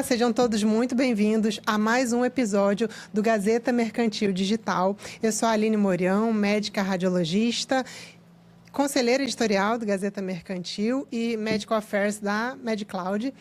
sejam todos muito bem-vindos a mais um episódio do Gazeta Mercantil Digital. Eu sou a Aline Morião, médica radiologista, conselheira editorial do Gazeta Mercantil e Medical Affairs da MedCloud.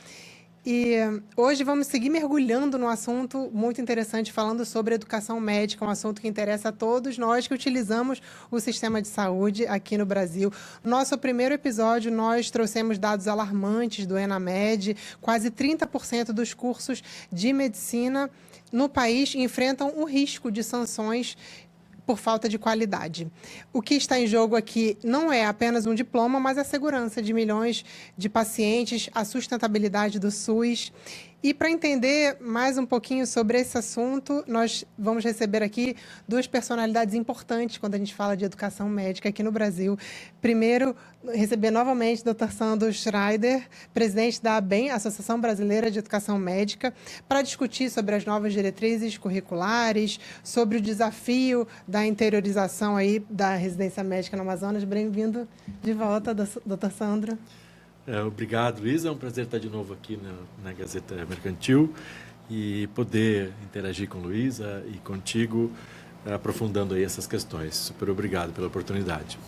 E hoje vamos seguir mergulhando num assunto muito interessante, falando sobre educação médica, um assunto que interessa a todos nós que utilizamos o sistema de saúde aqui no Brasil. No nosso primeiro episódio, nós trouxemos dados alarmantes do ENAMED. Quase 30% dos cursos de medicina no país enfrentam o risco de sanções por falta de qualidade. O que está em jogo aqui não é apenas um diploma, mas a segurança de milhões de pacientes, a sustentabilidade do SUS. E para entender mais um pouquinho sobre esse assunto, nós vamos receber aqui duas personalidades importantes quando a gente fala de educação médica aqui no Brasil. Primeiro, receber novamente o Dr. Sandro Schreider, presidente da ABEM, Associação Brasileira de Educação Médica, para discutir sobre as novas diretrizes curriculares, sobre o desafio da interiorização aí da residência médica no Amazonas. Bem-vindo de volta, Dr. Sandro. Obrigado, Luísa. É um prazer estar de novo aqui na Gazeta Mercantil e poder interagir com Luísa e contigo, aprofundando aí essas questões. Super obrigado pela oportunidade.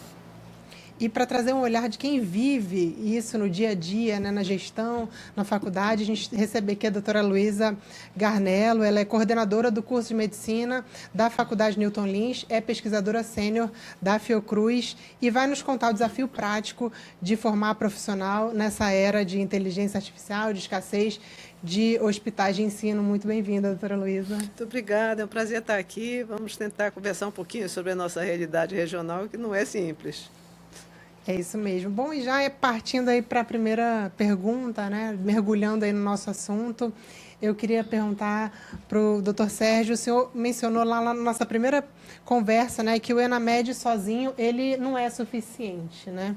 E para trazer um olhar de quem vive isso no dia a dia, né, na gestão, na faculdade, a gente recebe aqui a doutora Luísa Garnello. Ela é coordenadora do curso de medicina da Faculdade Newton Lins, é pesquisadora sênior da Fiocruz e vai nos contar o desafio prático de formar profissional nessa era de inteligência artificial, de escassez de hospitais de ensino. Muito bem-vinda, doutora Luísa. Muito obrigada, é um prazer estar aqui. Vamos tentar conversar um pouquinho sobre a nossa realidade regional, que não é simples. É isso mesmo. Bom, e já partindo aí para a primeira pergunta, né, mergulhando aí no nosso assunto, eu queria perguntar para o doutor Sérgio, o senhor mencionou lá na nossa primeira conversa, né, que o ENAMED sozinho, ele não é suficiente, né?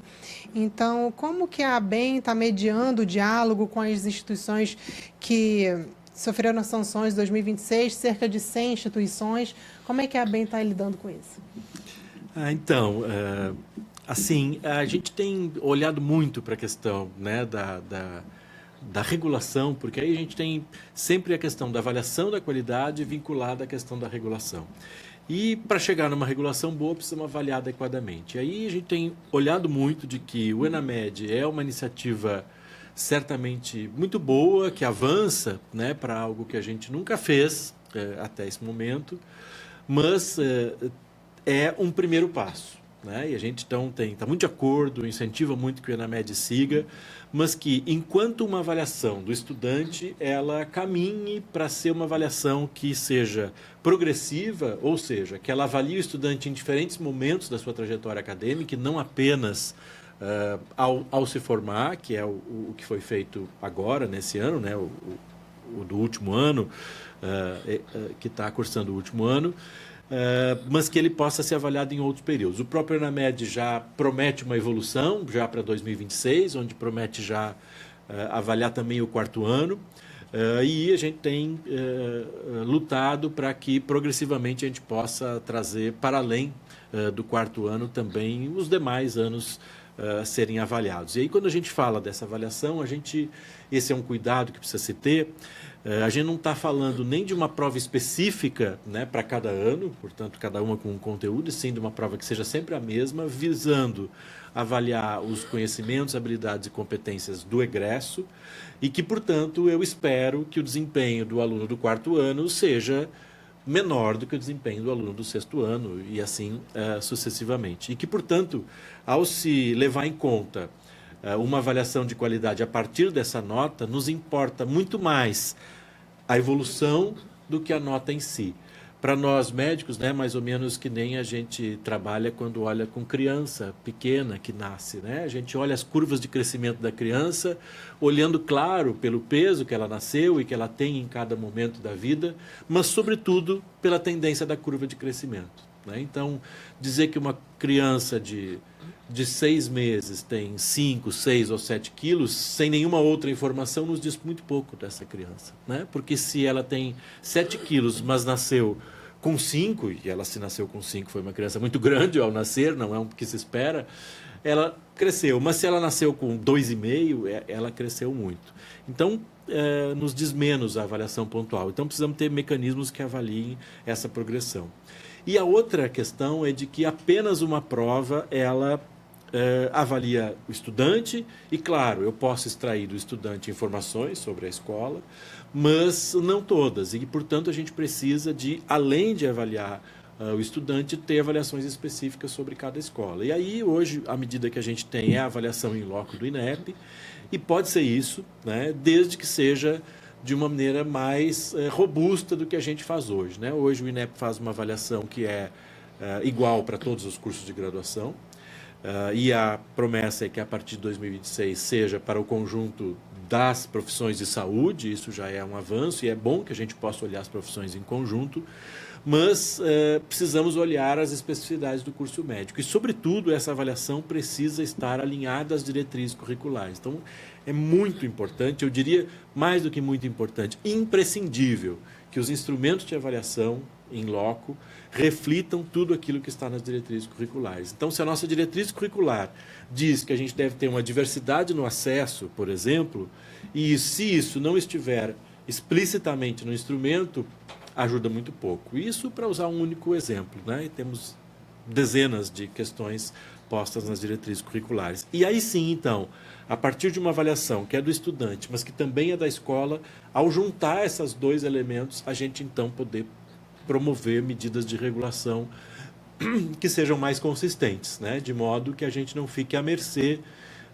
Então, como que a ABEM está mediando o diálogo com as instituições que sofreram as sanções de 2026, cerca de 100 instituições, como é que a ABEM está lidando com isso? Assim, a gente tem olhado muito para a questão, né, da regulação, porque aí a gente tem sempre a questão da avaliação da qualidade vinculada à questão da regulação. E para chegar numa regulação boa, precisamos avaliar adequadamente. Aí a gente tem olhado muito de que o ENAMED é uma iniciativa certamente muito boa, que avança, né, para algo que a gente nunca fez até esse momento, mas é um primeiro passo. Né? E a gente então está muito de acordo, incentiva muito que o ENAMED siga, mas que enquanto uma avaliação do estudante, ela caminhe para ser uma avaliação que seja progressiva, ou seja, que ela avalie o estudante em diferentes momentos da sua trajetória acadêmica, e não apenas ao se formar, que é o que foi feito agora, nesse ano, né? o do último ano, que está cursando o último ano, mas que ele possa ser avaliado em outros períodos. O próprio ENAMED já promete uma evolução, já para 2026, onde promete já avaliar também o quarto ano, e a gente tem lutado para que progressivamente a gente possa trazer para além do quarto ano também os demais anos serem avaliados. E aí, quando a gente fala dessa avaliação, esse é um cuidado que precisa se ter. A gente não está falando nem de uma prova específica, né, para cada ano, portanto, cada uma com um conteúdo, e sim de uma prova que seja sempre a mesma, visando avaliar os conhecimentos, habilidades e competências do egresso, e que, portanto, eu espero que o desempenho do aluno do quarto ano seja menor do que o desempenho do aluno do sexto ano, e assim sucessivamente. E que, portanto, ao se levar em conta uma avaliação de qualidade a partir dessa nota, nos importa muito mais a evolução do que a nota em si. Para nós médicos, né, mais ou menos que nem a gente trabalha quando olha com criança pequena que nasce, né? A gente olha as curvas de crescimento da criança, olhando, claro, pelo peso que ela nasceu e que ela tem em cada momento da vida, mas, sobretudo, pela tendência da curva de crescimento, né? Então, dizer que uma criança de 6 meses tem 5, 6 ou 7 quilos, sem nenhuma outra informação, nos diz muito pouco dessa criança, né? Porque se ela tem 7 quilos, mas nasceu com 5, e ela se nasceu com 5, foi uma criança muito grande ao nascer, não é o que se espera, ela cresceu. Mas se ela nasceu com 2,5, ela cresceu muito. Então, nos diz menos a avaliação pontual. Então, precisamos ter mecanismos que avaliem essa progressão. E a outra questão é de que apenas uma prova, ela avalia o estudante e, claro, eu posso extrair do estudante informações sobre a escola, mas não todas. E, portanto, a gente precisa de, além de avaliar o estudante, ter avaliações específicas sobre cada escola. E aí, hoje, a medida que a gente tem é a avaliação em loco do INEP, e pode ser isso, né, desde que seja de uma maneira mais robusta do que a gente faz hoje, né? Hoje o INEP faz uma avaliação que é igual para todos os cursos de graduação, e a promessa é que a partir de 2026 seja para o conjunto das profissões de saúde. Isso já é um avanço e é bom que a gente possa olhar as profissões em conjunto, mas precisamos olhar as especificidades do curso médico e, sobretudo, essa avaliação precisa estar alinhada às diretrizes curriculares. Então, é muito importante, eu diria mais do que muito importante, imprescindível que os instrumentos de avaliação em loco reflitam tudo aquilo que está nas diretrizes curriculares. Então, se a nossa diretriz curricular diz que a gente deve ter uma diversidade no acesso, por exemplo, e se isso não estiver explicitamente no instrumento, ajuda muito pouco. Isso para usar um único exemplo, né? E temos dezenas de questões postas nas diretrizes curriculares. E aí sim, então, a partir de uma avaliação que é do estudante, mas que também é da escola, ao juntar esses dois elementos, a gente então poder promover medidas de regulação que sejam mais consistentes, né? De modo que a gente não fique à mercê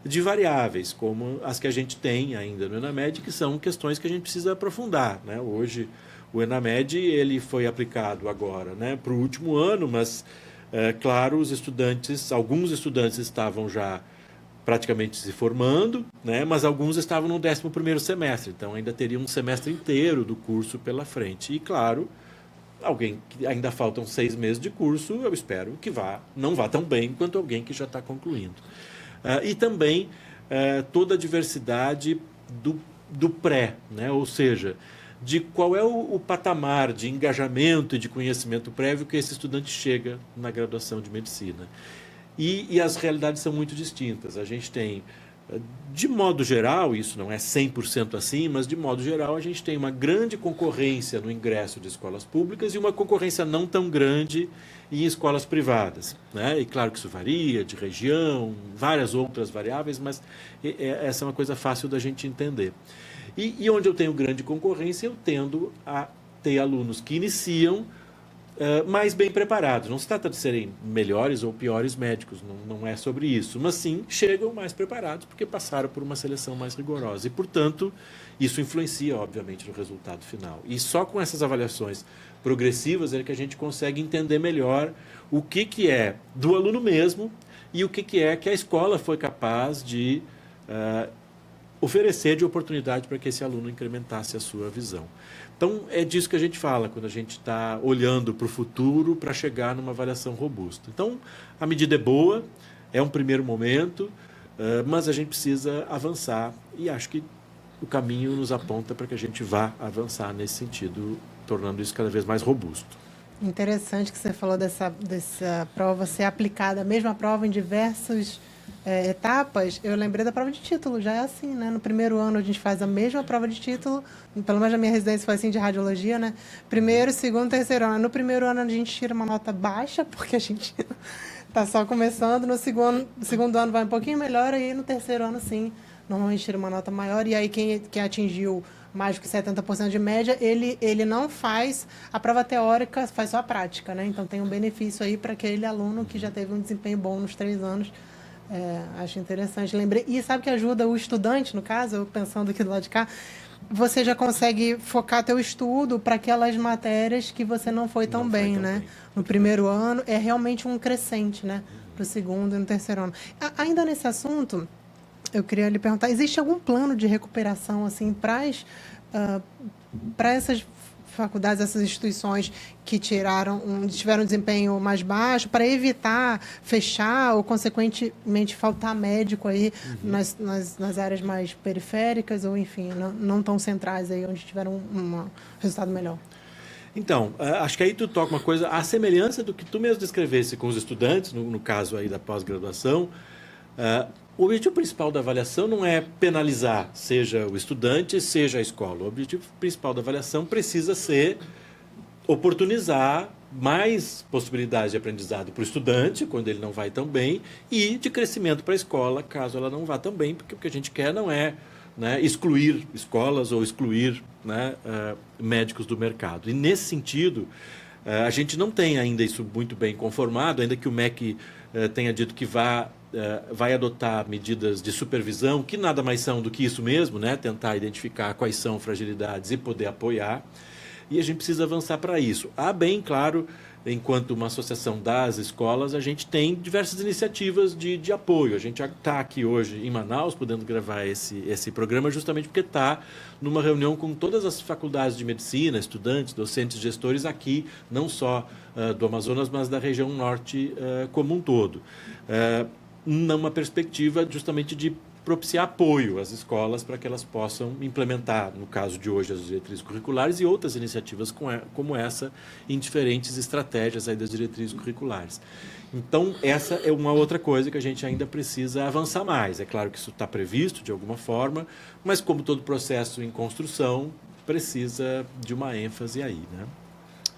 de variáveis, como as que a gente tem ainda no ENAMED, que são questões que a gente precisa aprofundar, né? Hoje, o ENAMED ele foi aplicado agora, né, para o último ano, mas, claro, alguns estudantes estavam já praticamente se formando, né, mas alguns estavam no 11º semestre, então ainda teria um semestre inteiro do curso pela frente. E, claro, alguém que ainda faltam 6 meses de curso, eu espero que não vá tão bem quanto alguém que já está concluindo. E também toda a diversidade do pré, né, ou seja, de qual é o patamar de engajamento e de conhecimento prévio que esse estudante chega na graduação de medicina. E as realidades são muito distintas. A gente tem, de modo geral, isso não é 100% assim, mas de modo geral a gente tem uma grande concorrência no ingresso de escolas públicas e uma concorrência não tão grande em escolas privadas, né? E claro que isso varia de região, várias outras variáveis, mas essa é uma coisa fácil da gente entender. E onde eu tenho grande concorrência, eu tendo a ter alunos que iniciam mais bem preparados. Não se trata de serem melhores ou piores médicos, não é sobre isso, mas sim chegam mais preparados porque passaram por uma seleção mais rigorosa. E, portanto, isso influencia, obviamente, no resultado final. E só com essas avaliações progressivas é que a gente consegue entender melhor o que é do aluno mesmo e o que é que a escola foi capaz de oferecer de oportunidade para que esse aluno incrementasse a sua visão. Então, é disso que a gente fala quando a gente está olhando para o futuro para chegar numa avaliação robusta. Então, a medida é boa, é um primeiro momento, mas a gente precisa avançar e acho que o caminho nos aponta para que a gente vá avançar nesse sentido, tornando isso cada vez mais robusto. Interessante que você falou dessa prova ser aplicada, a mesma prova em diversas etapas. Eu lembrei da prova de título, já é assim, né? No primeiro ano a gente faz a mesma prova de título, pelo menos na minha residência foi assim, de radiologia, né? Primeiro, segundo, terceiro ano. No primeiro ano a gente tira uma nota baixa, porque a gente está só começando. No segundo ano vai um pouquinho melhor, aí no terceiro ano, sim, normalmente tira uma nota maior. E aí quem atingiu mais do que 70% de média, ele não faz a prova teórica, faz só a prática, né? Então tem um benefício aí para aquele aluno que já teve um desempenho bom nos 3 anos. Acho interessante, lembrei. E sabe que ajuda o estudante, no caso, eu pensando aqui do lado de cá, você já consegue focar teu estudo para aquelas matérias que você não foi tão bem, né? No primeiro ano, é realmente um crescente, né? Para o segundo e no terceiro ano. Ainda nesse assunto, eu queria lhe perguntar, existe algum plano de recuperação, assim, para essas faculdades, essas instituições que tiveram um desempenho mais baixo, para evitar fechar ou, consequentemente, faltar médico aí nas áreas mais periféricas ou, enfim, não tão centrais aí, onde tiveram um resultado melhor? Então, acho que aí tu toca uma coisa, a semelhança do que tu mesmo descrevesse com os estudantes, no caso aí da pós-graduação, O objetivo principal da avaliação não é penalizar, seja o estudante, seja a escola. O objetivo principal da avaliação precisa ser oportunizar mais possibilidades de aprendizado para o estudante, quando ele não vai tão bem, e de crescimento para a escola, caso ela não vá tão bem, porque o que a gente quer não é, né, excluir escolas ou excluir, né, médicos do mercado. E, nesse sentido, a gente não tem ainda isso muito bem conformado, ainda que o MEC tenha dito que vai adotar medidas de supervisão, que nada mais são do que isso mesmo, né, tentar identificar quais são fragilidades e poder apoiar. E a gente precisa avançar para isso. Há bem, claro, enquanto uma associação das escolas, a gente tem diversas iniciativas de apoio. A gente está aqui hoje em Manaus, podendo gravar esse programa, justamente porque está numa reunião com todas as faculdades de medicina, estudantes, docentes, gestores aqui, não só do Amazonas, mas da região norte como um todo. Numa perspectiva justamente de propiciar apoio às escolas para que elas possam implementar, no caso de hoje, as diretrizes curriculares e outras iniciativas como essa em diferentes estratégias aí das diretrizes curriculares. Então, essa é uma outra coisa que a gente ainda precisa avançar mais. É claro que isso está previsto de alguma forma, mas como todo processo em construção, precisa de uma ênfase aí, né?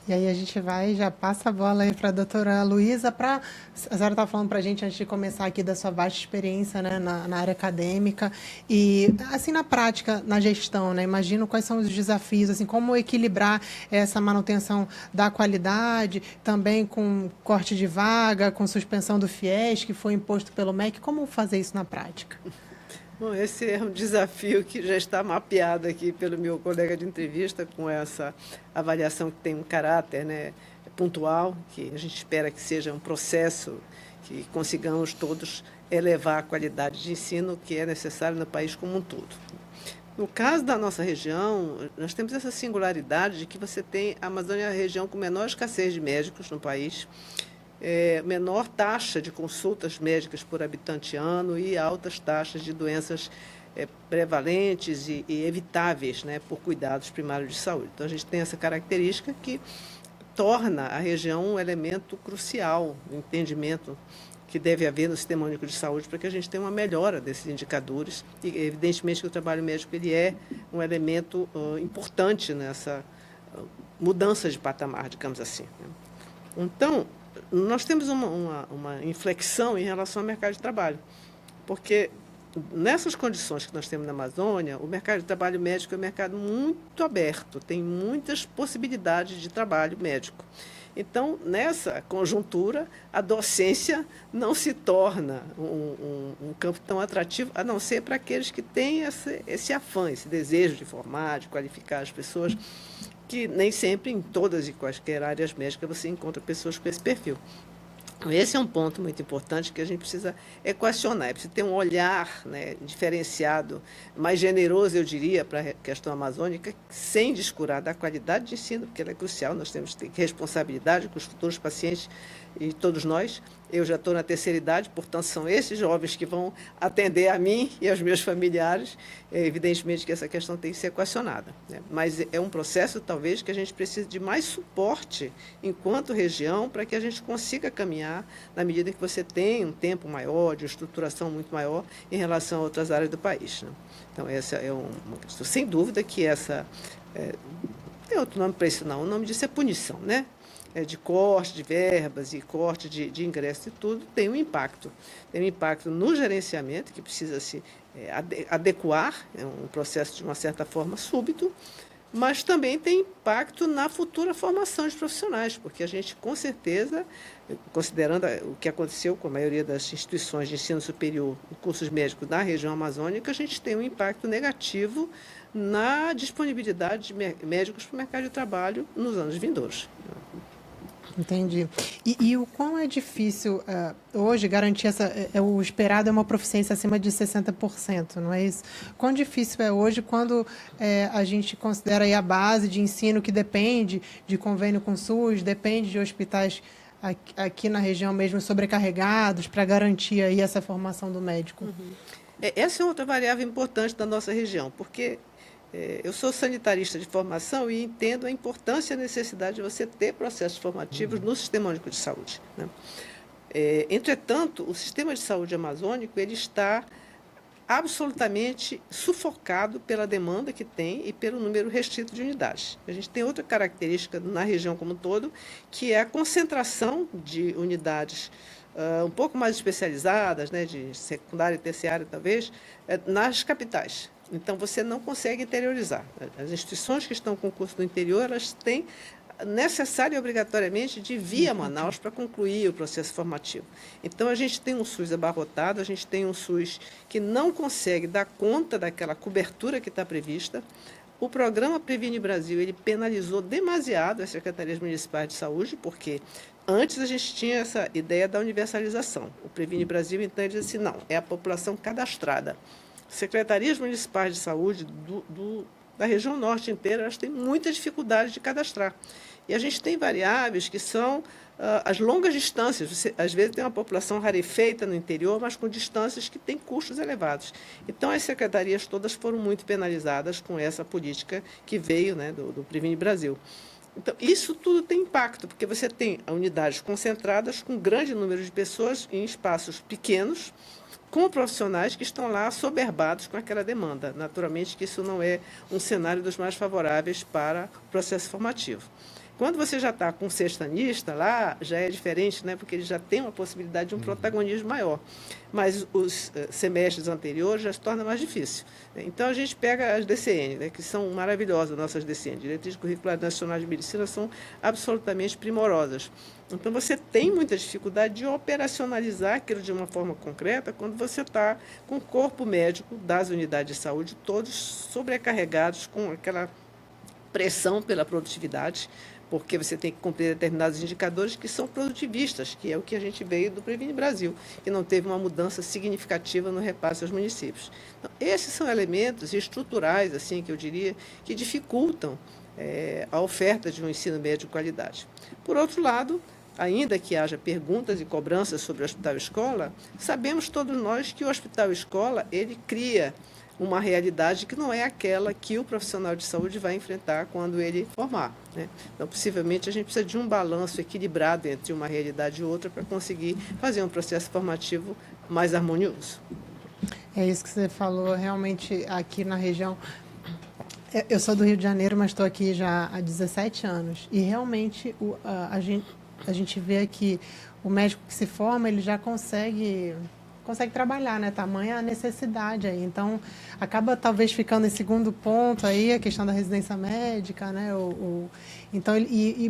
E aí a gente já passa a bola aí para a doutora Luísa, a senhora estava falando para a gente, antes de começar aqui, da sua vasta experiência, né, na área acadêmica, e assim, na prática, na gestão, né, imagino quais são os desafios, assim, como equilibrar essa manutenção da qualidade, também com corte de vaga, com suspensão do FIES, que foi imposto pelo MEC, como fazer isso na prática? Bom, esse é um desafio que já está mapeado aqui pelo meu colega de entrevista, com essa avaliação que tem um caráter, né, pontual, que a gente espera que seja um processo que consigamos todos elevar a qualidade de ensino que é necessário no país como um todo. No caso da nossa região, nós temos essa singularidade de que você tem a Amazônia a região com menor escassez de médicos no país, menor taxa de consultas médicas por habitante ano e altas taxas de doenças prevalentes e evitáveis, né, por cuidados primários de saúde. Então, a gente tem essa característica que torna a região um elemento crucial no entendimento que deve haver no Sistema Único de Saúde para que a gente tenha uma melhora desses indicadores. E, evidentemente, que o trabalho médico ele é um elemento importante nessa mudança de patamar, digamos assim, né? Então, nós temos uma inflexão em relação ao mercado de trabalho, porque nessas condições que nós temos na Amazônia, o mercado de trabalho médico é um mercado muito aberto, tem muitas possibilidades de trabalho médico. Então, nessa conjuntura, a docência não se torna um campo tão atrativo, a não ser para aqueles que têm esse afã, esse desejo de formar, de qualificar as pessoas, que nem sempre em todas e quaisquer áreas médicas você encontra pessoas com esse perfil. Esse é um ponto muito importante que a gente precisa equacionar, precisa ter um olhar, né, diferenciado, mais generoso, eu diria, para a questão amazônica, sem descurar da qualidade de ensino, porque ela é crucial, nós temos que ter responsabilidade com os futuros pacientes e todos nós. Eu já estou na terceira idade, portanto, são esses jovens que vão atender a mim e aos meus familiares. Evidentemente que essa questão tem que ser equacionada, né? Mas é um processo, talvez, que a gente precisa de mais suporte enquanto região para que a gente consiga caminhar na medida que você tem um tempo maior, de estruturação muito maior em relação a outras áreas do país, né? Então, essa é uma questão. Sem dúvida que essa... tem outro nome para isso, não. O nome disso é punição, né? De corte de verbas e corte de ingresso e tudo, tem um impacto. Tem um impacto no gerenciamento, que precisa se adequar, é um processo de uma certa forma súbito, mas também tem impacto na futura formação de profissionais, porque a gente, com certeza, considerando o que aconteceu com a maioria das instituições de ensino superior e cursos médicos na região amazônica, a gente tem um impacto negativo na disponibilidade de médicos para o mercado de trabalho nos anos vindouros. Entendi. E o quão é difícil hoje garantir o esperado é uma proficiência acima de 60%, não é isso? Quão difícil é hoje quando a gente considera aí a base de ensino que depende de convênio com o SUS, depende de hospitais aqui na região mesmo sobrecarregados para garantir aí essa formação do médico? Uhum. Essa é outra variável importante da nossa região, porque eu sou sanitarista de formação e entendo a importância e a necessidade de você ter processos formativos no Sistema Único de Saúde, né? Entretanto, o sistema de saúde amazônico ele está absolutamente sufocado pela demanda que tem e pelo número restrito de unidades. A gente tem outra característica na região como um todo, que é a concentração de unidades um pouco mais especializadas, né, de secundária e terciária talvez, nas capitais. Então, você não consegue interiorizar. As instituições que estão com curso no interior, elas têm necessário e obrigatoriamente de vir a Manaus para concluir o processo formativo. Então, a gente tem um SUS abarrotado, a gente tem um SUS que não consegue dar conta daquela cobertura que está prevista. O programa Previne Brasil, ele penalizou demasiado as secretarias municipais de saúde, porque antes a gente tinha essa ideia da universalização. O Previne Brasil, então, ele diz assim, não, é a população cadastrada. Secretarias municipais de saúde da região norte inteira, elas têm muita dificuldade de cadastrar. E a gente tem variáveis que são as longas distâncias. Você, às vezes, tem uma população rarefeita no interior, mas com distâncias que têm custos elevados. Então, as secretarias todas foram muito penalizadas com essa política que veio, né, do Previne Brasil. Então, isso tudo tem impacto, porque você tem unidades concentradas com grande número de pessoas em espaços pequenos, com profissionais que estão lá assoberbados com aquela demanda. Naturalmente que isso não é um cenário dos mais favoráveis para o processo formativo. Quando você já está com um sextanista lá, já é diferente, né? Porque ele já tem uma possibilidade de um protagonismo maior. Mas os semestres anteriores já se torna mais difícil. Então, a gente pega as DCN, né? Que são maravilhosas, nossas DCN. Diretrizes Curriculares Nacionais de Medicina são absolutamente primorosas. Então, você tem muita dificuldade de operacionalizar aquilo de uma forma concreta quando você está com o corpo médico das unidades de saúde todos sobrecarregados com aquela pressão pela produtividade, porque você tem que cumprir determinados indicadores que são produtivistas, que é o que a gente veio do Previne Brasil, que não teve uma mudança significativa no repasse aos municípios. Então, esses são elementos estruturais, assim, que eu diria, que dificultam a oferta de um ensino médio de qualidade. Por outro lado, ainda que haja perguntas e cobranças sobre o hospital-escola, sabemos todos nós que o hospital-escola ele cria uma realidade que não é aquela que o profissional de saúde vai enfrentar quando ele formar, né? Então, possivelmente, a gente precisa de um balanço equilibrado entre uma realidade e outra para conseguir fazer um processo formativo mais harmonioso. É isso que você falou, realmente, aqui na região. Eu sou do Rio de Janeiro, mas estou aqui já há 17 anos. E, realmente, a gente vê que o médico que se forma, ele já consegue trabalhar, né? Tamanha a necessidade aí. Então, acaba talvez ficando em segundo ponto aí a questão da residência médica, né? Então,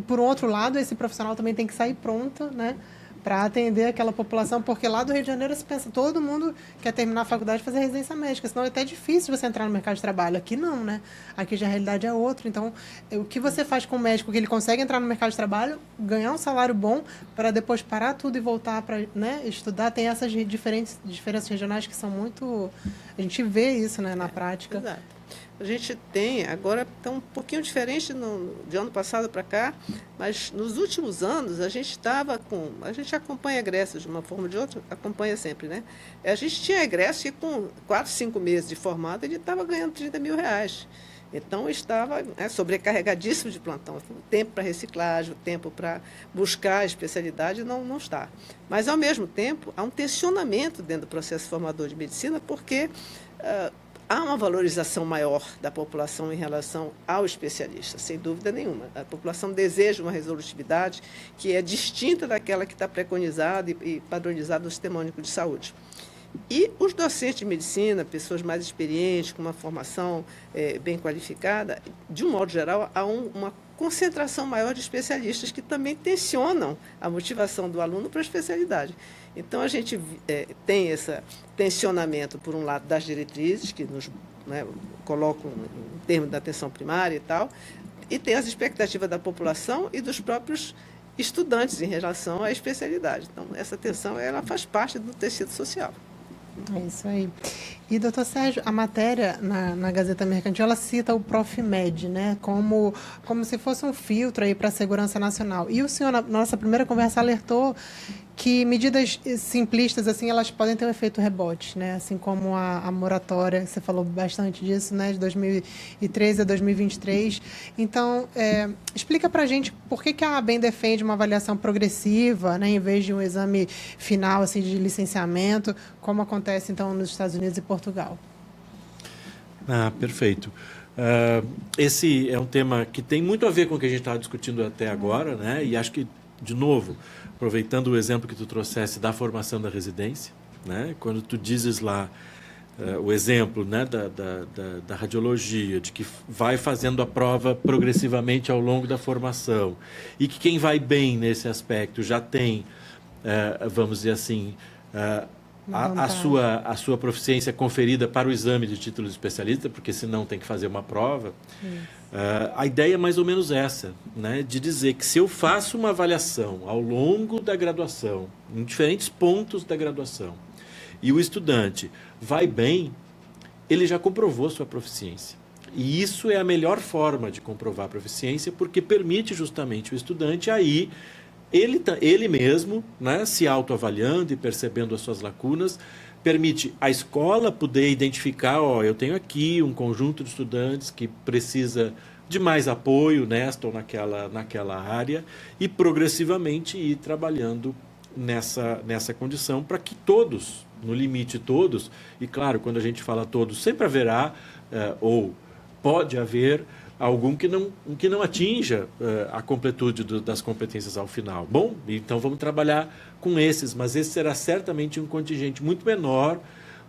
por outro lado, esse profissional também tem que sair pronto, né? Para atender aquela população, porque lá do Rio de Janeiro se pensa, todo mundo quer terminar a faculdade e fazer residência médica, senão é até difícil você entrar no mercado de trabalho. Aqui não, né? Aqui já a realidade é outra. Então, o que você faz com o médico que ele consegue entrar no mercado de trabalho, ganhar um salário bom, para depois parar tudo e voltar para, né, estudar, tem essas diferenças regionais que são muito... A gente vê isso, né, na prática. Exato. A gente tem, agora está um pouquinho diferente de ano passado para cá, mas nos últimos anos a gente acompanha egressos de uma forma ou de outra, acompanha sempre, né? A gente tinha egresso que com 4, 5 meses de formado ele estava ganhando R$30 mil. Então, estava sobrecarregadíssimo de plantão. O tempo para reciclagem, o tempo para buscar a especialidade não está. Mas, ao mesmo tempo, há um tensionamento dentro do processo formador de medicina, porque há uma valorização maior da população em relação ao especialista, sem dúvida nenhuma. A população deseja uma resolutividade que é distinta daquela que está preconizada e padronizada no Sistema Único de Saúde. E os docentes de medicina, pessoas mais experientes, com uma formação bem qualificada, de um modo geral, há uma concentração maior de especialistas que também tensionam a motivação do aluno para a especialidade. Então, a gente tem esse tensionamento, por um lado, das diretrizes, que nos colocam em termos da atenção primária e tal, e tem as expectativas da população e dos próprios estudantes em relação à especialidade. Então, essa tensão ela faz parte do tecido social. É isso aí. E, doutor Sérgio, a matéria na Gazeta Mercantil, ela cita o Profmed, né, como se fosse um filtro aí para a segurança nacional. E o senhor, na nossa primeira conversa, alertou que medidas simplistas, assim, elas podem ter um efeito rebote, né? Assim como a moratória, você falou bastante disso, né? De 2013 a 2023. Então, explica para a gente por que a ABEM defende uma avaliação progressiva, né? Em vez de um exame final, assim, de licenciamento, como acontece, então, nos Estados Unidos e Portugal. Perfeito. Esse é um tema que tem muito a ver com o que a gente estava discutindo até agora, né? E acho que, de novo, aproveitando o exemplo que tu trouxesse da formação da residência, né? Quando tu dizes lá o exemplo, né, da radiologia, de que vai fazendo a prova progressivamente ao longo da formação e que quem vai bem nesse aspecto já tem, vamos dizer assim, a sua proficiência conferida para o exame de título de especialista, porque senão tem que fazer uma prova. A ideia é mais ou menos essa, né? De dizer que se eu faço uma avaliação ao longo da graduação, em diferentes pontos da graduação, e o estudante vai bem, ele já comprovou sua proficiência. E isso é a melhor forma de comprovar a proficiência, porque permite justamente o estudante aí ele mesmo, né, se autoavaliando e percebendo as suas lacunas, permite a escola poder identificar, eu tenho aqui um conjunto de estudantes que precisa de mais apoio nesta ou naquela área e progressivamente ir trabalhando nessa condição para que todos, no limite todos, e claro, quando a gente fala todos, sempre haverá ou pode haver algum que não atinja a completude das competências ao final. Bom, então vamos trabalhar com esses, mas esse será certamente um contingente muito menor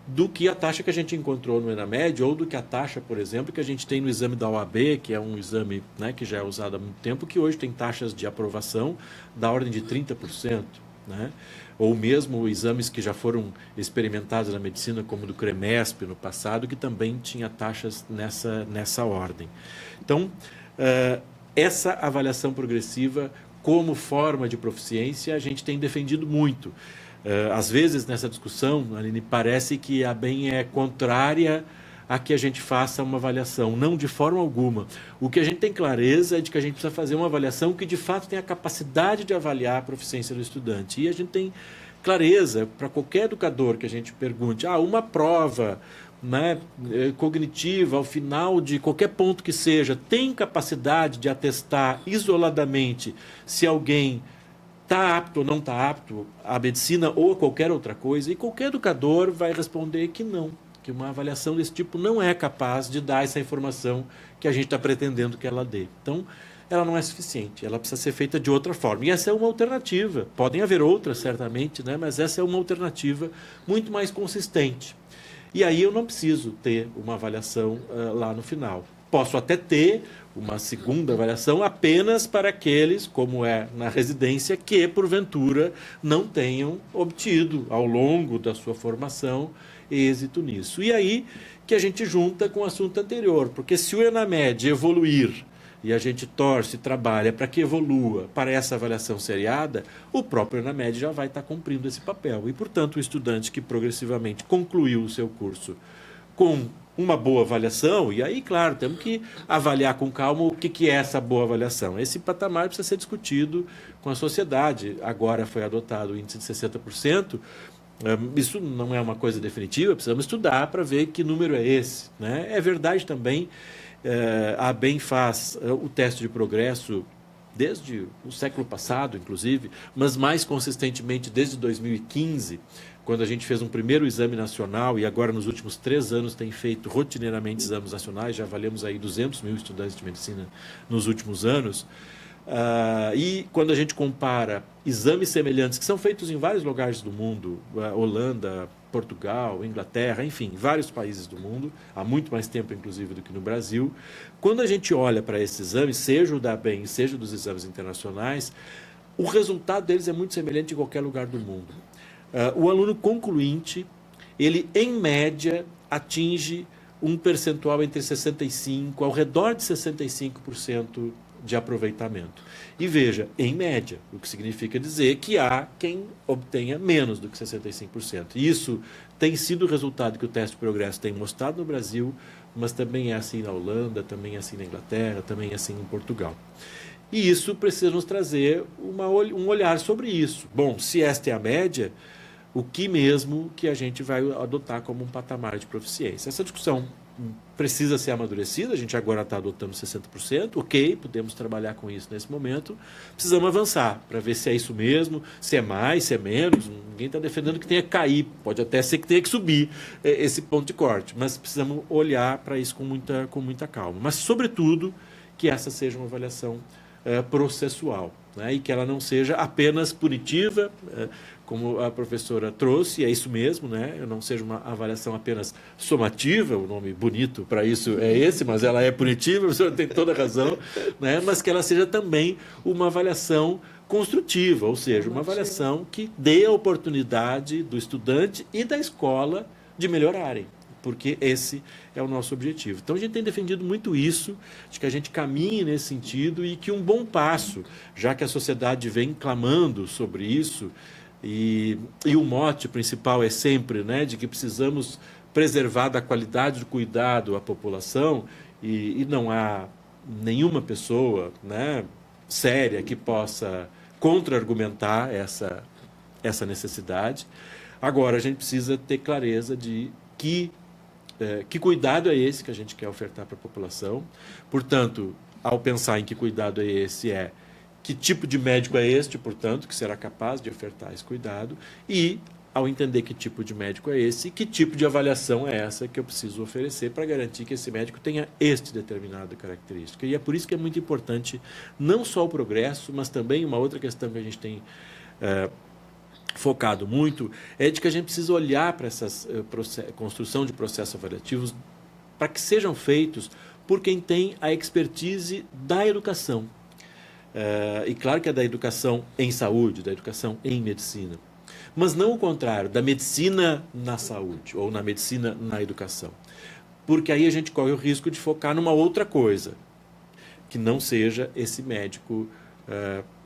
do que a taxa que a gente encontrou no ENAMED ou do que a taxa, por exemplo, que a gente tem no exame da OAB, que é um exame, né, que já é usado há muito tempo, que hoje tem taxas de aprovação da ordem de 30%. Né? Ou mesmo exames que já foram experimentados na medicina, como o do CREMESP no passado, que também tinha taxas nessa ordem. Então, essa avaliação progressiva como forma de proficiência a gente tem defendido muito. Às vezes, nessa discussão, Aline, parece que a ABEM é contrária a que a gente faça uma avaliação. Não, de forma alguma. O que a gente tem clareza é de que a gente precisa fazer uma avaliação que, de fato, tenha a capacidade de avaliar a proficiência do estudante. E a gente tem clareza, para qualquer educador que a gente pergunte, uma prova, né, cognitiva, ao final de qualquer ponto que seja, tem capacidade de atestar isoladamente se alguém está apto ou não está apto à medicina ou a qualquer outra coisa, e qualquer educador vai responder que não, que uma avaliação desse tipo não é capaz de dar essa informação que a gente está pretendendo que ela dê. Então, ela não é suficiente, ela precisa ser feita de outra forma. E essa é uma alternativa. Podem haver outras, certamente, né? Mas essa é uma alternativa muito mais consistente. E aí eu não preciso ter uma avaliação lá no final. Posso até ter uma segunda avaliação apenas para aqueles, como é na residência, que, porventura, não tenham obtido, ao longo da sua formação, êxito nisso. E aí que a gente junta com o assunto anterior, porque se o ENAMED evoluir, e a gente torce e trabalha para que evolua para essa avaliação seriada, o próprio ENAMED já vai estar cumprindo esse papel. E, portanto, o estudante que progressivamente concluiu o seu curso com uma boa avaliação, e aí, claro, temos que avaliar com calma o que é essa boa avaliação. Esse patamar precisa ser discutido com a sociedade. Agora foi adotado o índice de 60%. Isso não é uma coisa definitiva, precisamos estudar para ver que número é esse, né? É verdade também, a ABEM faz o teste de progresso desde o século passado, inclusive, mas mais consistentemente desde 2015, quando a gente fez um primeiro exame nacional e agora nos últimos 3 anos tem feito rotineiramente exames nacionais, já avaliamos aí 200 mil estudantes de medicina nos últimos anos. E quando a gente compara exames semelhantes que são feitos em vários lugares do mundo, Holanda, Portugal, Inglaterra, enfim, vários países do mundo, há muito mais tempo, inclusive, do que no Brasil, quando a gente olha para esses exames, seja o da ABEM, seja dos exames internacionais, o resultado deles é muito semelhante em qualquer lugar do mundo. O aluno concluinte, ele, em média, atinge um percentual entre 65%, ao redor de 65% de aproveitamento. E veja, em média, o que significa dizer que há quem obtenha menos do que 65%. Isso tem sido o resultado que o teste de progresso tem mostrado no Brasil, mas também é assim na Holanda, também é assim na Inglaterra, também é assim em Portugal. E isso precisa nos trazer um olhar sobre isso. Bom, se esta é a média, o que mesmo que a gente vai adotar como um patamar de proficiência? Essa discussão precisa ser amadurecida, a gente agora está adotando 60%, ok, podemos trabalhar com isso nesse momento, precisamos avançar para ver se é isso mesmo, se é mais, se é menos, ninguém está defendendo que tenha que cair, pode até ser que tenha que subir esse ponto de corte, mas precisamos olhar para isso com muita calma. Mas, sobretudo, que essa seja uma avaliação processual, né? E que ela não seja apenas punitiva, como a professora trouxe, é isso mesmo, né? Não seja uma avaliação apenas somativa, o nome bonito para isso é esse, mas ela é punitiva, a professora tem toda a razão, né? Mas que ela seja também uma avaliação construtiva, ou seja, uma avaliação que dê a oportunidade do estudante e da escola de melhorarem, porque esse é o nosso objetivo. Então, a gente tem defendido muito isso, de que a gente caminhe nesse sentido e que um bom passo, já que a sociedade vem clamando sobre isso, e o mote principal é sempre, né, de que precisamos preservar da qualidade do cuidado à população, e não há nenhuma pessoa, né, séria que possa contra-argumentar essa necessidade. Agora, a gente precisa ter clareza de que cuidado é esse que a gente quer ofertar para a população. Portanto, ao pensar em que cuidado é esse, que tipo de médico é este, portanto, que será capaz de ofertar esse cuidado, e ao entender que tipo de médico é esse, que tipo de avaliação é essa que eu preciso oferecer para garantir que esse médico tenha este determinada característica. E é por isso que é muito importante não só o progresso, mas também uma outra questão que a gente tem focado muito, é de que a gente precisa olhar para essa construção de processos avaliativos para que sejam feitos por quem tem a expertise da educação. E claro que é da educação em saúde, da educação em medicina. Mas não o contrário, da medicina na saúde ou na medicina na educação. Porque aí a gente corre o risco de focar numa outra coisa, que não seja esse médico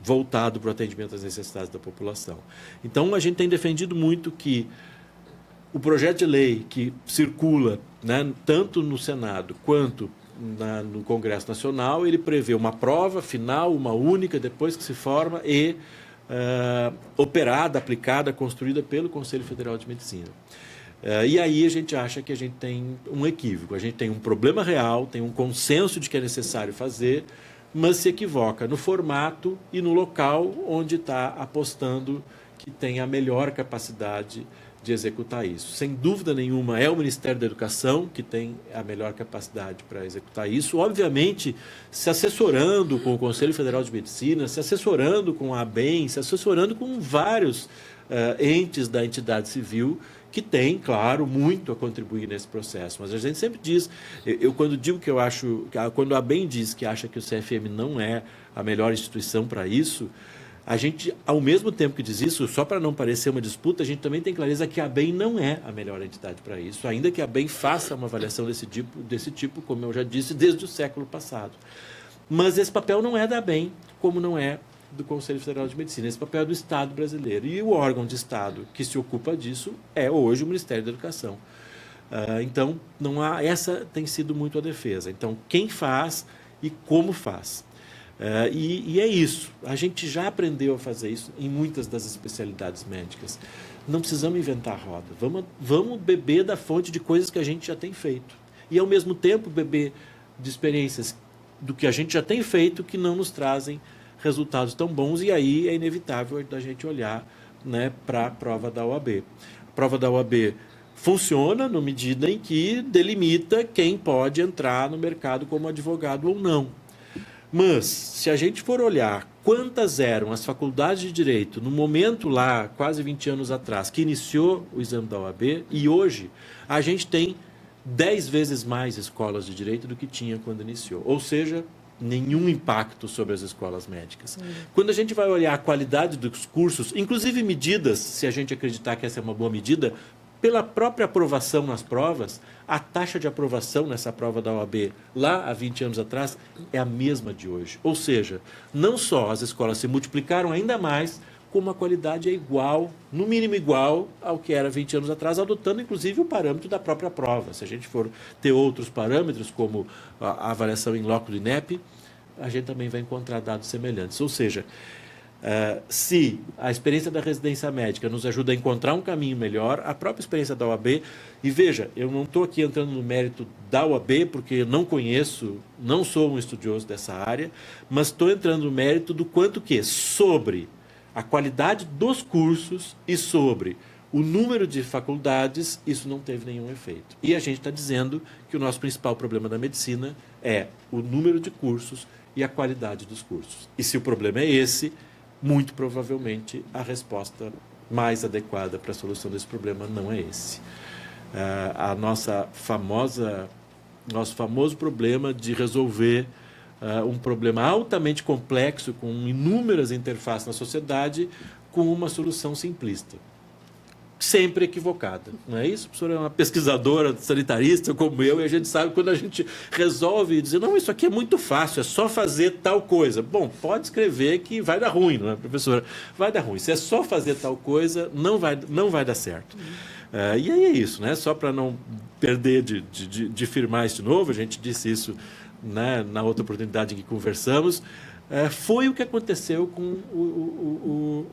voltado para o atendimento às necessidades da população. Então, a gente tem defendido muito que o projeto de lei que circula, né, tanto no Senado quanto no Congresso Nacional, ele prevê uma prova final, uma única, depois que se forma, e operada, aplicada, construída pelo Conselho Federal de Medicina. E aí a gente acha que a gente tem um equívoco, a gente tem um problema real, tem um consenso de que é necessário fazer, mas se equivoca no formato e no local onde está apostando que tem a melhor capacidade de executar isso. Sem dúvida nenhuma, é o Ministério da Educação que tem a melhor capacidade para executar isso, obviamente se assessorando com o Conselho Federal de Medicina, se assessorando com a ABEM, se assessorando com vários entes da entidade civil que tem, claro, muito a contribuir nesse processo. Mas a gente sempre diz, eu quando digo que eu acho, quando a ABEM diz que acha que o CFM não é a melhor instituição para isso, a gente, ao mesmo tempo que diz isso, só para não parecer uma disputa, a gente também tem clareza que a ABEM não é a melhor entidade para isso, ainda que a ABEM faça uma avaliação desse tipo, como eu já disse, desde o século passado. Mas esse papel não é da ABEM, como não é do Conselho Federal de Medicina. Esse papel é do Estado brasileiro. E o órgão de Estado que se ocupa disso é hoje o Ministério da Educação. Então, não há, essa tem sido muito a defesa. Então, quem faz e como faz. E é isso. A gente já aprendeu a fazer isso em muitas das especialidades médicas. Não precisamos inventar a roda. Vamos beber da fonte de coisas que a gente já tem feito. E, ao mesmo tempo, beber de experiências do que a gente já tem feito que não nos trazem resultados tão bons, e aí é inevitável da gente olhar, né, para a prova da OAB. A prova da OAB funciona na medida em que delimita quem pode entrar no mercado como advogado ou não. Mas, se a gente for olhar quantas eram as faculdades de Direito no momento lá, quase 20 anos atrás, que iniciou o exame da OAB, e hoje a gente tem 10 vezes mais escolas de Direito do que tinha quando iniciou. Ou seja, nenhum impacto sobre as escolas médicas. Quando a gente vai olhar a qualidade dos cursos, inclusive medidas, se a gente acreditar que essa é uma boa medida, pela própria aprovação nas provas, a taxa de aprovação nessa prova da OAB, lá há 20 anos atrás, é a mesma de hoje. Ou seja, não só as escolas se multiplicaram ainda mais, como a qualidade é igual, no mínimo igual ao que era 20 anos atrás, adotando inclusive o parâmetro da própria prova. Se a gente for ter outros parâmetros, como a avaliação em loco do INEP, a gente também vai encontrar dados semelhantes. Ou seja, se a experiência da residência médica nos ajuda a encontrar um caminho melhor, a própria experiência da UAB, e veja, eu não estou aqui entrando no mérito da UAB, porque eu não conheço, não sou um estudioso dessa área, mas estou entrando no mérito do quanto que sobre a qualidade dos cursos e sobre o número de faculdades, isso não teve nenhum efeito. E a gente está dizendo que o nosso principal problema da medicina é o número de cursos e a qualidade dos cursos. E se o problema é esse, muito provavelmente a resposta mais adequada para a solução desse problema não é esse. Nosso famoso problema de resolver um problema altamente complexo, com inúmeras interfaces na sociedade, com uma solução simplista. Sempre equivocada, não é isso? A professora é uma pesquisadora sanitarista como eu, e a gente sabe quando a gente resolve dizer, não, isso aqui é muito fácil, é só fazer tal coisa. Bom, pode escrever que vai dar ruim, não é, professora? Vai dar ruim. Se é só fazer tal coisa, não vai dar certo. E aí é isso, né? Só para não perder de firmar isso de novo, a gente disse isso, né, na outra oportunidade em que conversamos, foi o que aconteceu com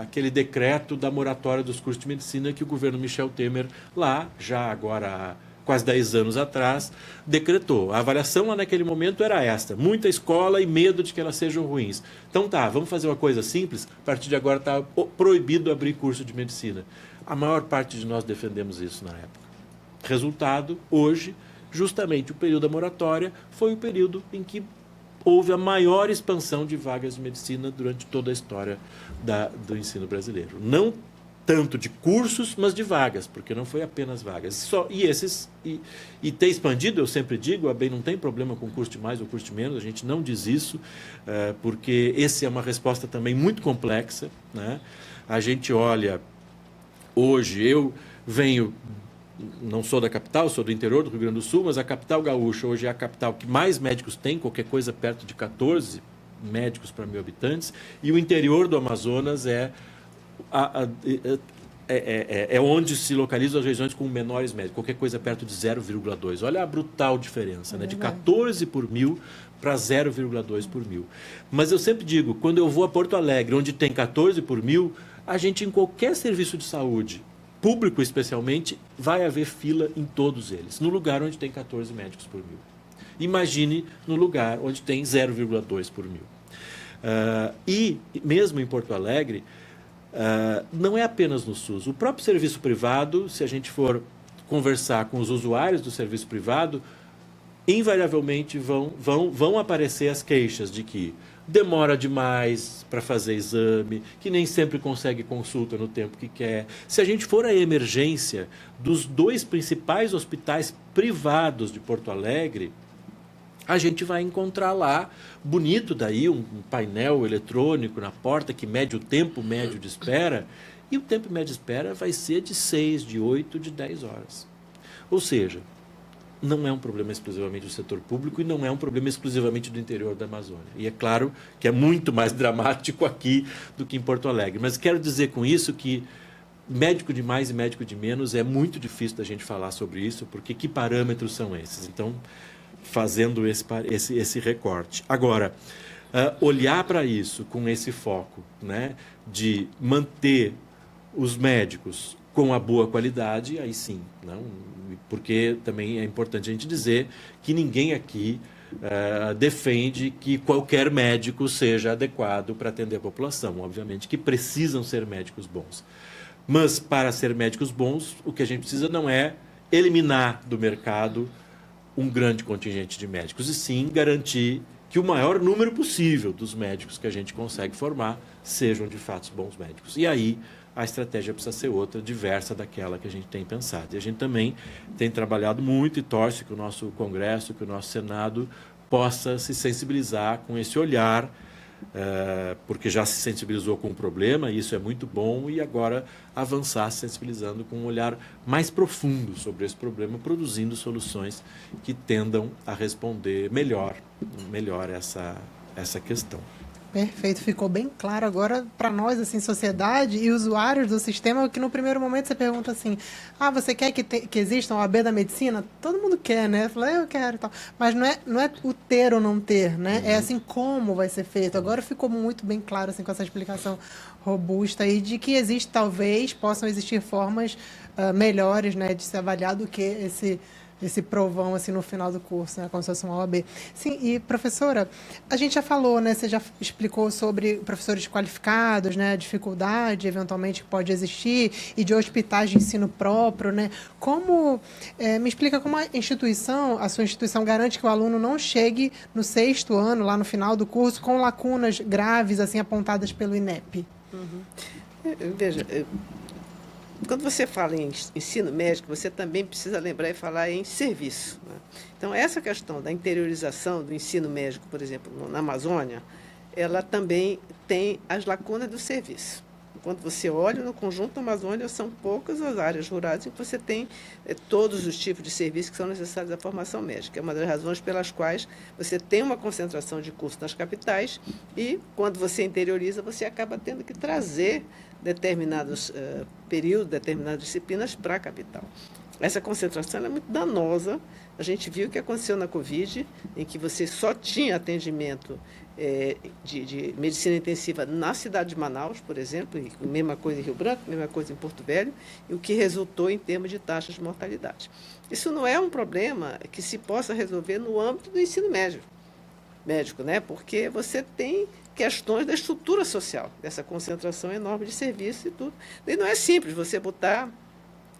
aquele decreto da moratória dos cursos de medicina que o governo Michel Temer, lá, já agora há quase 10 anos atrás, decretou. A avaliação lá naquele momento era esta: muita escola e medo de que elas sejam ruins. Então tá, vamos fazer uma coisa simples, a partir de agora está proibido abrir curso de medicina. A maior parte de nós defendemos isso na época. Resultado, hoje, justamente o período da moratória foi o período em que houve a maior expansão de vagas de medicina durante toda a história do ensino brasileiro. Não tanto de cursos, mas de vagas, porque não foi apenas vagas. E ter expandido, eu sempre digo, a ABEM não tem problema com curso de mais ou curso de menos, a gente não diz isso, porque essa é uma resposta também muito complexa, né? A gente olha, hoje, eu venho, não sou da capital, sou do interior do Rio Grande do Sul, mas a capital gaúcha hoje é a capital que mais médicos tem, qualquer coisa perto de 14 médicos para 1.000 habitantes, e o interior do Amazonas é onde se localizam as regiões com menores médicos, qualquer coisa perto de 0,2. Olha a brutal diferença, né? De 14 por 1.000 para 0,2 por 1.000. Mas eu sempre digo, quando eu vou a Porto Alegre, onde tem 14 por 1.000, a gente, em qualquer serviço de saúde, público especialmente, vai haver fila em todos eles, no lugar onde tem 14 médicos por 1.000. Imagine no lugar onde tem 0,2 por 1.000. E mesmo em Porto Alegre, não é apenas no SUS. O próprio serviço privado, se a gente for conversar com os usuários do serviço privado, invariavelmente vão aparecer as queixas de que demora demais para fazer exame, que nem sempre consegue consulta no tempo que quer. Se a gente for à emergência dos 2 principais hospitais privados de Porto Alegre, a gente vai encontrar lá, bonito daí, um painel eletrônico na porta que mede o tempo médio de espera, e o tempo médio de espera vai ser de 6, de 8, de 10 horas. Ou seja, não é um problema exclusivamente do setor público e não é um problema exclusivamente do interior da Amazônia. E é claro que é muito mais dramático aqui do que em Porto Alegre. Mas quero dizer com isso que médico de mais e médico de menos é muito difícil da gente falar sobre isso, porque que parâmetros são esses? Então, fazendo esse recorte. Agora, olhar para isso com esse foco, né, de manter os médicos com a boa qualidade, aí sim, não, porque também é importante a gente dizer que ninguém aqui defende que qualquer médico seja adequado para atender a população. Obviamente que precisam ser médicos bons. Mas, para ser médicos bons, o que a gente precisa não é eliminar do mercado um grande contingente de médicos, e sim garantir que o maior número possível dos médicos que a gente consegue formar sejam, de fato, bons médicos. E aí a estratégia precisa ser outra, diversa daquela que a gente tem pensado. E a gente também tem trabalhado muito e torce que o nosso Congresso, que o nosso Senado possa se sensibilizar com esse olhar, porque já se sensibilizou com o problema, e isso é muito bom, e agora avançar se sensibilizando com um olhar mais profundo sobre esse problema, produzindo soluções que tendam a responder melhor essa questão. Perfeito, ficou bem claro agora para nós, assim, sociedade e usuários do sistema, que no primeiro momento você pergunta assim, você quer que exista uma OAB da medicina? Todo mundo quer, né? Fala, eu quero e tal. Mas não é o ter ou não ter, né? É assim como vai ser feito. Agora ficou muito bem claro, assim, com essa explicação robusta aí, de que existe, talvez, possam existir formas melhores, né, de ser avaliado do que esse provão assim no final do curso, né, como se fosse uma OAB. Sim, e professora, a gente já falou, né, você já explicou sobre professores qualificados, né, a dificuldade eventualmente que pode existir e de hospitais de ensino próprio, né? Me explica como a sua instituição garante que o aluno não chegue no 6º ano, lá no final do curso, com lacunas graves assim apontadas pelo INEP? Veja, quando você fala em ensino médico, você também precisa lembrar e falar em serviço, né? Então, essa questão da interiorização do ensino médico, por exemplo, na Amazônia, ela também tem as lacunas do serviço. Quando você olha no conjunto da Amazônia, são poucas as áreas rurais em que você tem todos os tipos de serviços que são necessários à formação médica. É uma das razões pelas quais você tem uma concentração de cursos nas capitais e, quando você interioriza, você acaba tendo que trazer determinados períodos, determinadas disciplinas para a capital. Essa concentração é muito danosa. A gente viu o que aconteceu na Covid, em que você só tinha atendimento de medicina intensiva na cidade de Manaus, por exemplo, e mesma coisa em Rio Branco, mesma coisa em Porto Velho, e o que resultou em termos de taxas de mortalidade. Isso não é um problema que se possa resolver no âmbito do ensino médico, né? Porque você tem questões da estrutura social, dessa concentração enorme de serviços e tudo. E não é simples você botar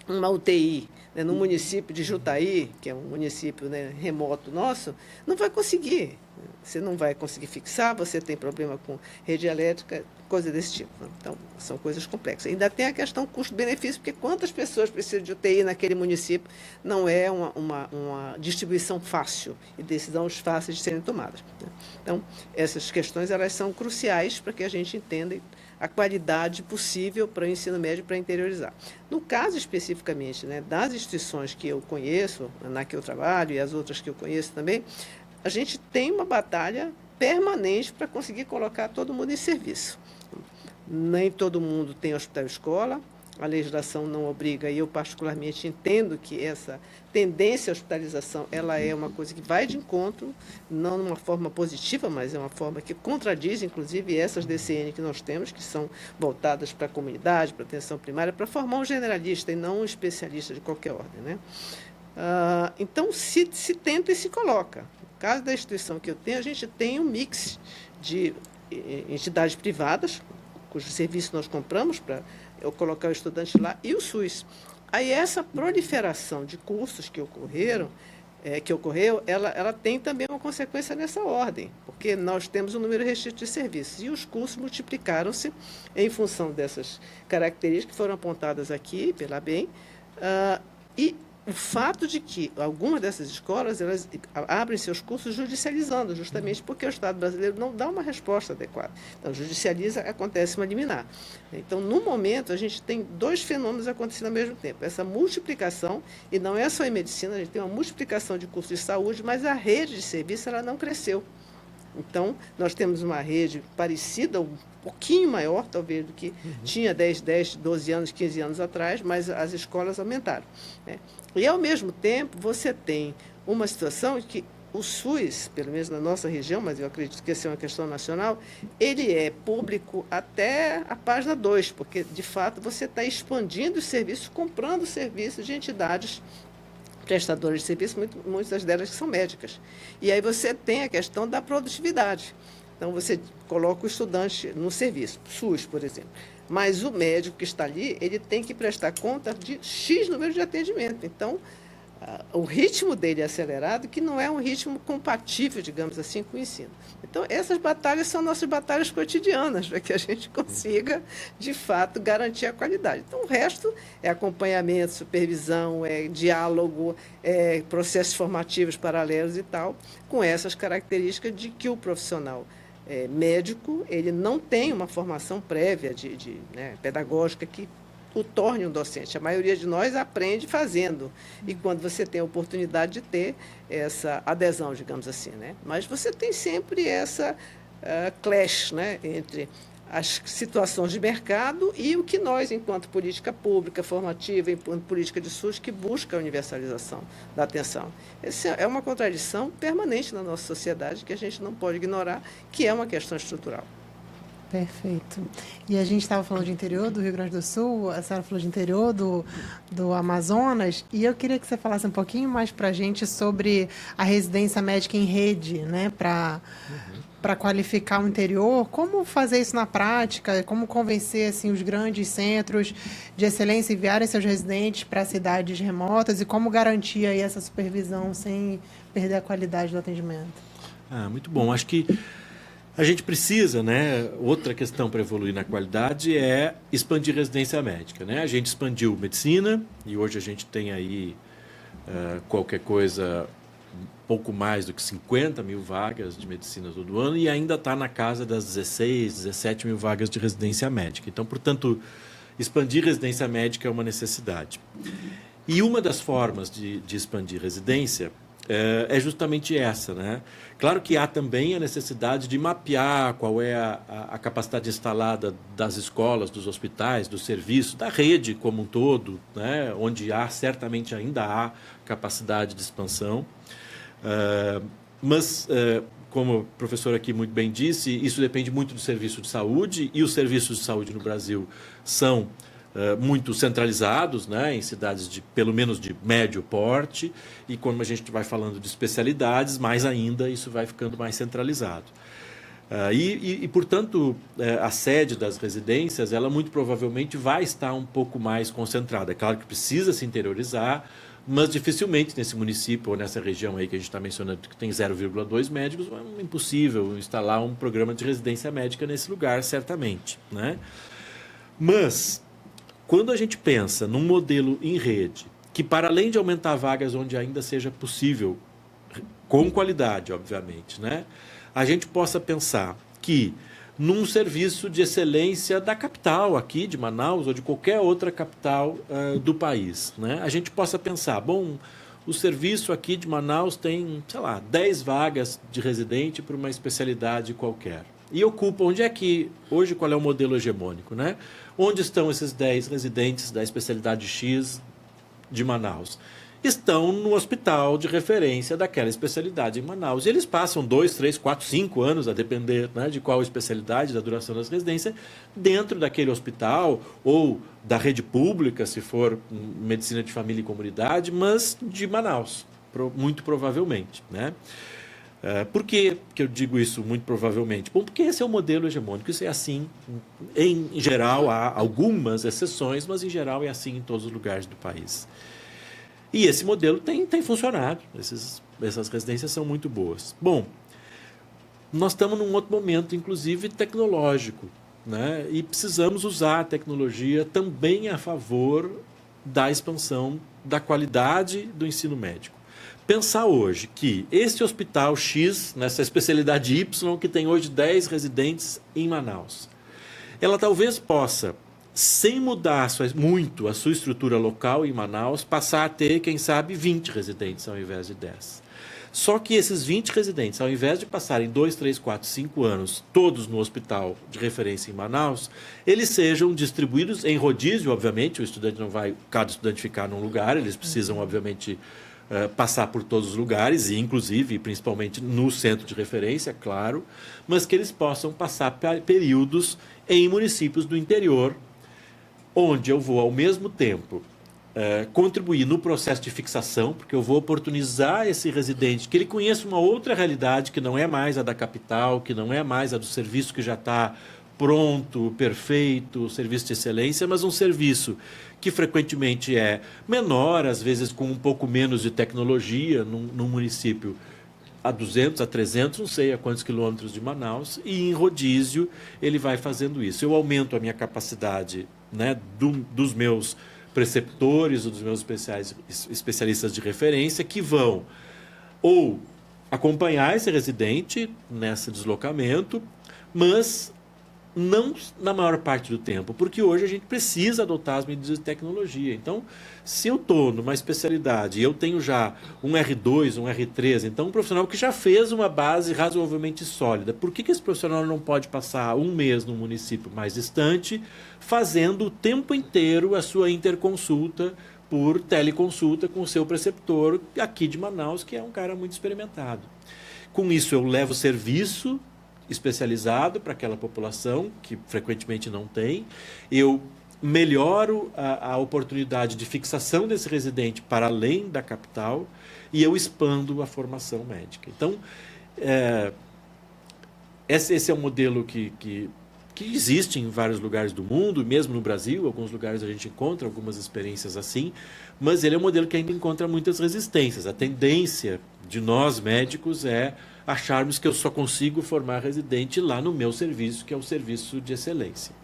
uma UTI, né, no município de Jutaí, que é um município, né, remoto nosso, não vai conseguir. Você não vai conseguir fixar, você tem problema com rede elétrica, coisa desse tipo, né? Então, são coisas complexas. Ainda tem a questão custo-benefício, porque quantas pessoas precisam de UTI naquele município não é uma distribuição fácil e decisões fáceis de serem tomadas, né? Então, essas questões elas são cruciais para que a gente entenda a qualidade possível para o ensino médio para interiorizar. No caso especificamente, né, das instituições que eu conheço, na que eu trabalho e as outras que eu conheço também, a gente tem uma batalha permanente para conseguir colocar todo mundo em serviço. Nem todo mundo tem hospital-escola, a legislação não obriga, e eu particularmente entendo que essa tendência à hospitalização ela é uma coisa que vai de encontro, não de uma forma positiva, mas é uma forma que contradiz, inclusive, essas DCN que nós temos, que são voltadas para a comunidade, para a atenção primária, para formar um generalista e não um especialista de qualquer ordem, né? Então, se tenta e se coloca. No caso da instituição que eu tenho, a gente tem um mix de entidades privadas, cujo serviço nós compramos para eu colocar o estudante lá, e o SUS. Aí essa proliferação de cursos que ocorreu, ela tem também uma consequência nessa ordem, porque nós temos um número restrito de serviços, e os cursos multiplicaram-se em função dessas características que foram apontadas aqui pela ABEM, e o fato de que algumas dessas escolas elas abrem seus cursos judicializando, justamente porque o Estado brasileiro não dá uma resposta adequada. Então, judicializa, acontece uma liminar. Então, no momento, a gente tem dois fenômenos acontecendo ao mesmo tempo. Essa multiplicação, e não é só em medicina, a gente tem uma multiplicação de cursos de saúde, mas a rede de serviço ela não cresceu. Então, nós temos uma rede parecida, um pouquinho maior, talvez, do que tinha 10, 12 anos, 15 anos atrás, mas as escolas aumentaram, né? E, ao mesmo tempo, você tem uma situação em que o SUS, pelo menos na nossa região, mas eu acredito que essa é uma questão nacional, ele é público até a página 2, porque, de fato, você está expandindo os serviços, comprando serviços de entidades prestadoras de serviço, muitas delas que são médicas. E aí você tem a questão da produtividade. Então, você coloca o estudante no serviço, SUS, por exemplo. Mas o médico que está ali, ele tem que prestar conta de X número de atendimento. Então, o ritmo dele é acelerado, que não é um ritmo compatível, digamos assim, com o ensino. Então, essas batalhas são nossas batalhas cotidianas, para que a gente consiga, de fato, garantir a qualidade. Então, o resto é acompanhamento, supervisão, é diálogo, é processos formativos paralelos e tal, com essas características de que o profissional médico, ele não tem uma formação prévia né, pedagógica que o torne um docente. A maioria de nós aprende fazendo. E quando você tem a oportunidade de ter essa adesão, digamos assim, né? Mas você tem sempre essa clash, né, entre as situações de mercado e o que nós, enquanto política pública, formativa, enquanto política de SUS, que busca a universalização da atenção. Essa é uma contradição permanente na nossa sociedade que a gente não pode ignorar, que é uma questão estrutural. Perfeito. E a gente estava falando de interior do Rio Grande do Sul, a senhora falou de interior do Amazonas, e eu queria que você falasse um pouquinho mais para a gente sobre a residência médica em rede, né, para qualificar o interior. Como fazer isso na prática? Como convencer assim, os grandes centros de excelência enviarem seus residentes para cidades remotas e como garantir aí essa supervisão sem perder a qualidade do atendimento? Muito bom. Acho que a gente precisa, né? Outra questão para evoluir na qualidade é expandir residência médica, né? A gente expandiu medicina e hoje a gente tem aí qualquer coisa, pouco mais do que 50 mil vagas de medicina todo ano e ainda está na casa das 16, 17 mil vagas de residência médica. Então, portanto, expandir residência médica é uma necessidade. E uma das formas de expandir residência é justamente essa, né? Claro que há também a necessidade de mapear qual é a capacidade instalada das escolas, dos hospitais, do serviço, da rede como um todo, né? Onde certamente ainda há capacidade de expansão. Mas, como o professor aqui muito bem disse, isso depende muito do serviço de saúde e os serviços de saúde no Brasil são muito centralizados, né, em cidades de pelo menos de médio porte, e quando a gente vai falando de especialidades, mais ainda isso vai ficando mais centralizado. Portanto, a sede das residências, ela muito provavelmente vai estar um pouco mais concentrada. É claro que precisa se interiorizar, mas dificilmente nesse município ou nessa região aí que a gente está mencionando que tem 0,2 médicos, é impossível instalar um programa de residência médica nesse lugar, certamente, né? Mas quando a gente pensa num modelo em rede, que para além de aumentar vagas onde ainda seja possível, com qualidade, obviamente, né, a gente possa pensar que num serviço de excelência da capital aqui, de Manaus, ou de qualquer outra capital do país, né, a gente possa pensar, bom, o serviço aqui de Manaus tem, sei lá, 10 vagas de residente para uma especialidade qualquer. E ocupa, onde é que, hoje, qual é o modelo hegemônico, né? Onde estão esses 10 residentes da especialidade X de Manaus? Estão no hospital de referência daquela especialidade em Manaus. E eles passam 2, 3, 4, 5 anos, a depender, né, de qual especialidade, da duração das residências, dentro daquele hospital ou da rede pública, se for medicina de família e comunidade, mas de Manaus, muito provavelmente, né? Por que eu digo isso muito provavelmente? Bom, porque esse é o modelo hegemônico, isso é assim, em geral, há algumas exceções, mas em geral é assim em todos os lugares do país. E esse modelo tem funcionado, essas residências são muito boas. Bom, nós estamos num outro momento, inclusive tecnológico, né? E precisamos usar a tecnologia também a favor da expansão da qualidade do ensino médico. Pensar hoje que esse hospital X, nessa especialidade Y, que tem hoje 10 residentes em Manaus, ela talvez possa, sem mudar muito a sua estrutura local em Manaus, passar a ter, quem sabe, 20 residentes ao invés de 10. Só que esses 20 residentes, ao invés de passarem 2, 3, 4, 5 anos todos no hospital de referência em Manaus, eles sejam distribuídos em rodízio, obviamente, o estudante não vai, cada estudante ficar num lugar, eles precisam, obviamente, passar por todos os lugares, e inclusive, e principalmente no centro de referência, claro, mas que eles possam passar períodos em municípios do interior, onde eu vou, ao mesmo tempo, contribuir no processo de fixação, porque eu vou oportunizar esse residente que ele conheça uma outra realidade que não é mais a da capital, que não é mais a do serviço que já está pronto, perfeito, serviço de excelência, mas um serviço que frequentemente é menor, às vezes com um pouco menos de tecnologia, num município a 200, a 300, não sei a quantos quilômetros de Manaus, e em rodízio ele vai fazendo isso. Eu aumento a minha capacidade, né, dos meus preceptores ou dos meus especialistas de referência, que vão ou acompanhar esse residente nesse deslocamento, mas não na maior parte do tempo, porque hoje a gente precisa adotar as medidas de tecnologia. Então, se eu estou numa especialidade e eu tenho já um R2, um R3, então um profissional que já fez uma base razoavelmente sólida, por que esse profissional não pode passar um mês num município mais distante, fazendo o tempo inteiro a sua interconsulta por teleconsulta com o seu preceptor aqui de Manaus, que é um cara muito experimentado. Com isso, eu levo serviço especializado para aquela população, que frequentemente não tem, eu melhoro a oportunidade de fixação desse residente para além da capital e eu expando a formação médica. Então, esse é um modelo que existe em vários lugares do mundo, mesmo no Brasil, alguns lugares a gente encontra algumas experiências assim, mas ele é um modelo que ainda encontra muitas resistências. A tendência de nós médicos é acharmos que eu só consigo formar residente lá no meu serviço, que é o serviço de excelência.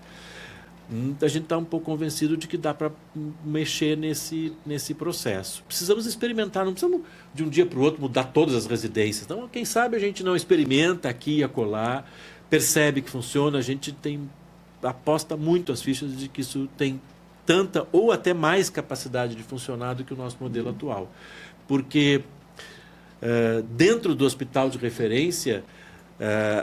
A gente está um pouco convencido de que dá para mexer nesse processo. Precisamos experimentar, não precisamos de um dia para o outro mudar todas as residências. Então, quem sabe a gente não experimenta aqui e acolá, percebe que funciona, a gente aposta muito as fichas de que isso tem tanta ou até mais capacidade de funcionar do que o nosso modelo atual. Porque dentro do hospital de referência,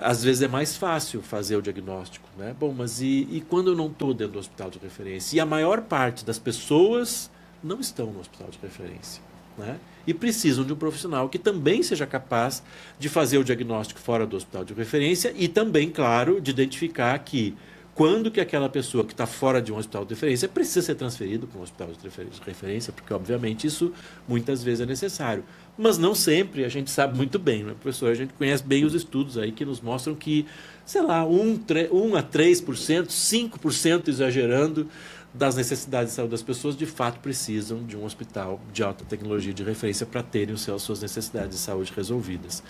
às vezes é mais fácil fazer o diagnóstico, né? Bom, mas e quando eu não estou dentro do hospital de referência? E a maior parte das pessoas não estão no hospital de referência, né? E precisam de um profissional que também seja capaz de fazer o diagnóstico fora do hospital de referência e também, claro, de identificar que quando que aquela pessoa que está fora de um hospital de referência precisa ser transferido para um hospital de referência, porque, obviamente, isso muitas vezes é necessário. Mas não sempre, a gente sabe muito bem, né, professor? A gente conhece bem os estudos aí que nos mostram que, sei lá, 1 a 3%, 5% exagerando, das necessidades de saúde das pessoas, de fato precisam de um hospital de alta tecnologia de referência para terem as suas necessidades de saúde resolvidas.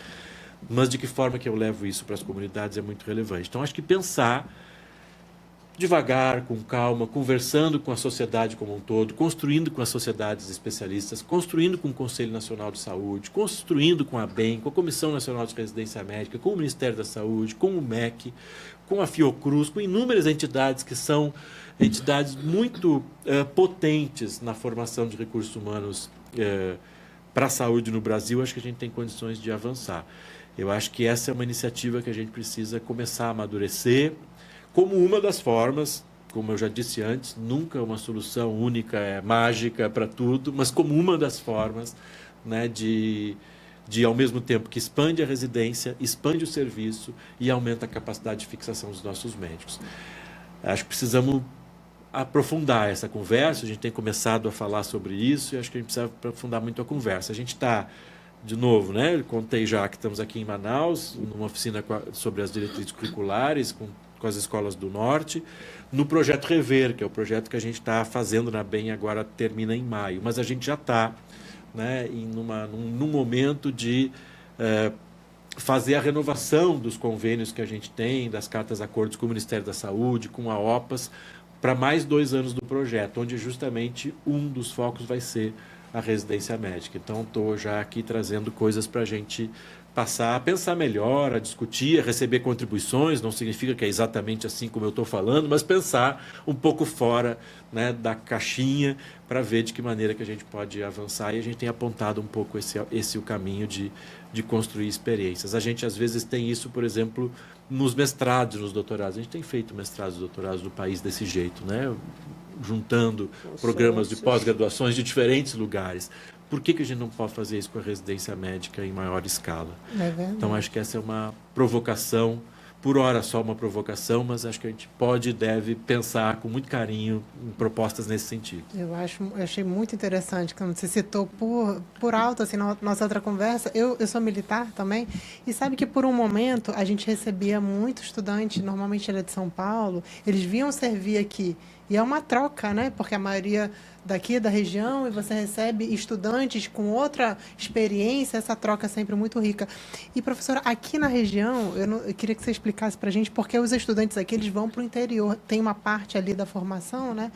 Mas de que forma que eu levo isso para as comunidades é muito relevante. Então, acho que pensar devagar, com calma, conversando com a sociedade como um todo, construindo com as sociedades especialistas, construindo com o Conselho Nacional de Saúde, construindo com a ABEM, com a Comissão Nacional de Residência Médica, com o Ministério da Saúde, com o MEC, com a Fiocruz, com inúmeras entidades que são entidades muito potentes na formação de recursos humanos para a saúde no Brasil. Acho que a gente tem condições de avançar. Eu acho que essa é uma iniciativa que a gente precisa começar a amadurecer, como uma das formas, como eu já disse antes, nunca uma solução única, mágica para tudo, mas como uma das formas, né, de ao mesmo tempo que expande a residência, expande o serviço e aumenta a capacidade de fixação dos nossos médicos. Acho que precisamos aprofundar essa conversa, a gente tem começado a falar sobre isso e acho que a gente precisa aprofundar muito a conversa. A gente está, de novo, né, eu contei já que estamos aqui em Manaus, numa oficina sobre as diretrizes curriculares, com as escolas do Norte, no projeto Rever, que é o projeto que a gente está fazendo na BEM, agora termina em maio. Mas a gente já está, né, num momento de fazer a renovação dos convênios que a gente tem, das cartas acordos com o Ministério da Saúde, com a OPAS, para mais 2 anos do projeto, onde justamente um dos focos vai ser a residência médica. Então, estou já aqui trazendo coisas para a gente passar a pensar melhor, a discutir, a receber contribuições. Não significa que é exatamente assim como eu estou falando, mas pensar um pouco fora, né, da caixinha para ver de que maneira que a gente pode avançar. E a gente tem apontado um pouco esse o caminho de construir experiências. A gente, às vezes, tem isso, por exemplo, nos mestrados, nos doutorados. A gente tem feito mestrados e doutorados no país desse jeito, né, juntando programas de pós-graduações de diferentes lugares. Por que a gente não pode fazer isso com a residência médica em maior escala? Então, acho que essa é uma provocação, por hora só uma provocação, mas acho que a gente pode e deve pensar com muito carinho em propostas nesse sentido. Eu achei muito interessante, quando você citou por alto, assim, na nossa outra conversa. Eu sou militar também, e sabe que por um momento a gente recebia muito estudante, normalmente era de São Paulo, eles vinham servir aqui, e é uma troca, né? Porque a maioria daqui da região, e você recebe estudantes com outra experiência, essa troca é sempre muito rica. E, professora, aqui na região, eu queria que você explicasse para a gente, porque os estudantes aqui, eles vão para o interior, tem uma parte ali da formação, né,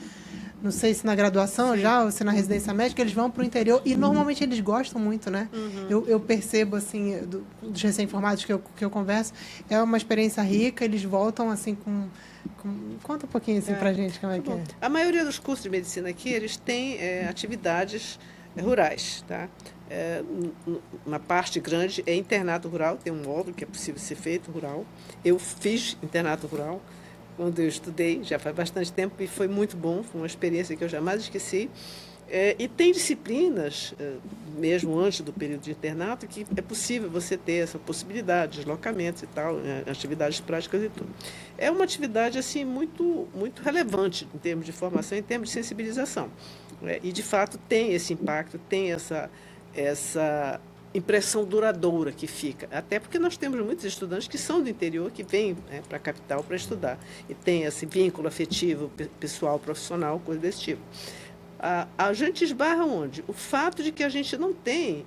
não sei se na graduação já ou se na residência médica, eles vão para o interior e normalmente eles gostam muito, né? Eu percebo, assim, dos recém-formados que eu converso, é uma experiência rica, eles voltam, assim, Conta um pouquinho, assim, para a gente como é que é. A maioria dos cursos de medicina aqui, eles têm atividades rurais, tá? Uma parte grande é internato rural, tem um módulo que é possível ser feito rural. Eu fiz internato rural quando eu estudei, já faz bastante tempo, e foi muito bom, foi uma experiência que eu jamais esqueci. E tem disciplinas, mesmo antes do período de internato, que é possível você ter essa possibilidade, deslocamentos e tal, atividades práticas e tudo. É uma atividade assim, muito, muito relevante em termos de formação, em termos de sensibilização. E, de fato, tem esse impacto, tem essa impressão duradoura que fica. Até porque nós temos muitos estudantes que são do interior, que vêm para a capital para estudar. E tem esse vínculo afetivo, pessoal, profissional, coisa desse tipo. A gente esbarra onde? O fato de que a gente não tem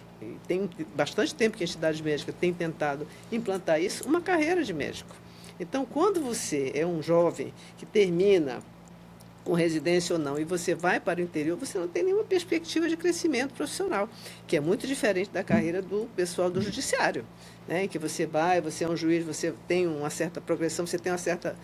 bastante tempo que a entidade médica tem tentado implantar isso, uma carreira de médico. Então, quando você é um jovem que termina com residência ou não, e você vai para o interior, você não tem nenhuma perspectiva de crescimento profissional, que é muito diferente da carreira do pessoal do judiciário, né? Que você é um juiz, você tem uma certa progressão, você tem uma certa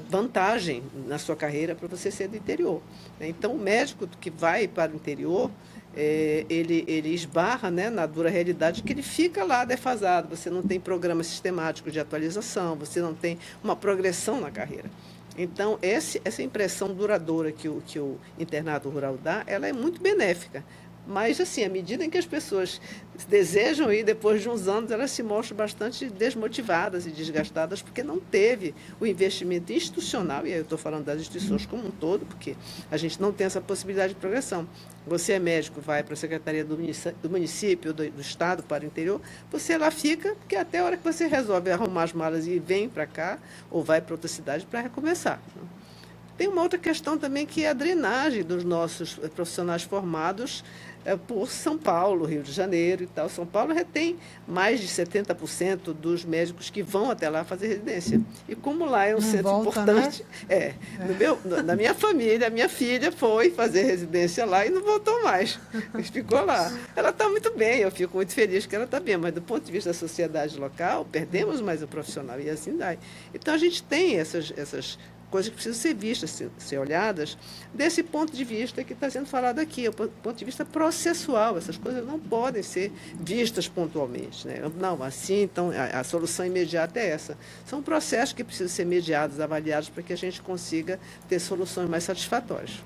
vantagem na sua carreira para você ser do interior, né? Então, o médico que vai para o interior, ele esbarra, né, na dura realidade que ele fica lá defasado, você não tem programa sistemático de atualização, você não tem uma progressão na carreira. Então, essa impressão duradoura que o internato rural dá, ela é muito benéfica. Mas, assim, à medida em que as pessoas desejam ir, depois de uns anos, elas se mostram bastante desmotivadas e desgastadas, porque não teve o investimento institucional, e aí eu estou falando das instituições como um todo, porque a gente não tem essa possibilidade de progressão. Você é médico, vai para a secretaria do município, do estado, para o interior, você lá fica, porque até a hora que você resolve arrumar as malas e vem para cá, ou vai para outra cidade para recomeçar. Tem uma outra questão também, que é a drenagem dos nossos profissionais formados por São Paulo, Rio de Janeiro e tal. São Paulo retém mais de 70% dos médicos que vão até lá fazer residência. E como lá é um centro importante, né? Na minha família, a minha filha foi fazer residência lá e não voltou mais. Ficou lá. Ela está muito bem, eu fico muito feliz que ela está bem, mas do ponto de vista da sociedade local, perdemos mais o profissional e assim dá. Então, a gente tem essas coisas que precisam ser vistas, ser olhadas, desse ponto de vista que está sendo falado aqui, o ponto de vista processual. Essas coisas não podem ser vistas pontualmente, né? Não, assim, então, a solução imediata é essa. São processos que precisam ser mediados, avaliados, para que a gente consiga ter soluções mais satisfatórias.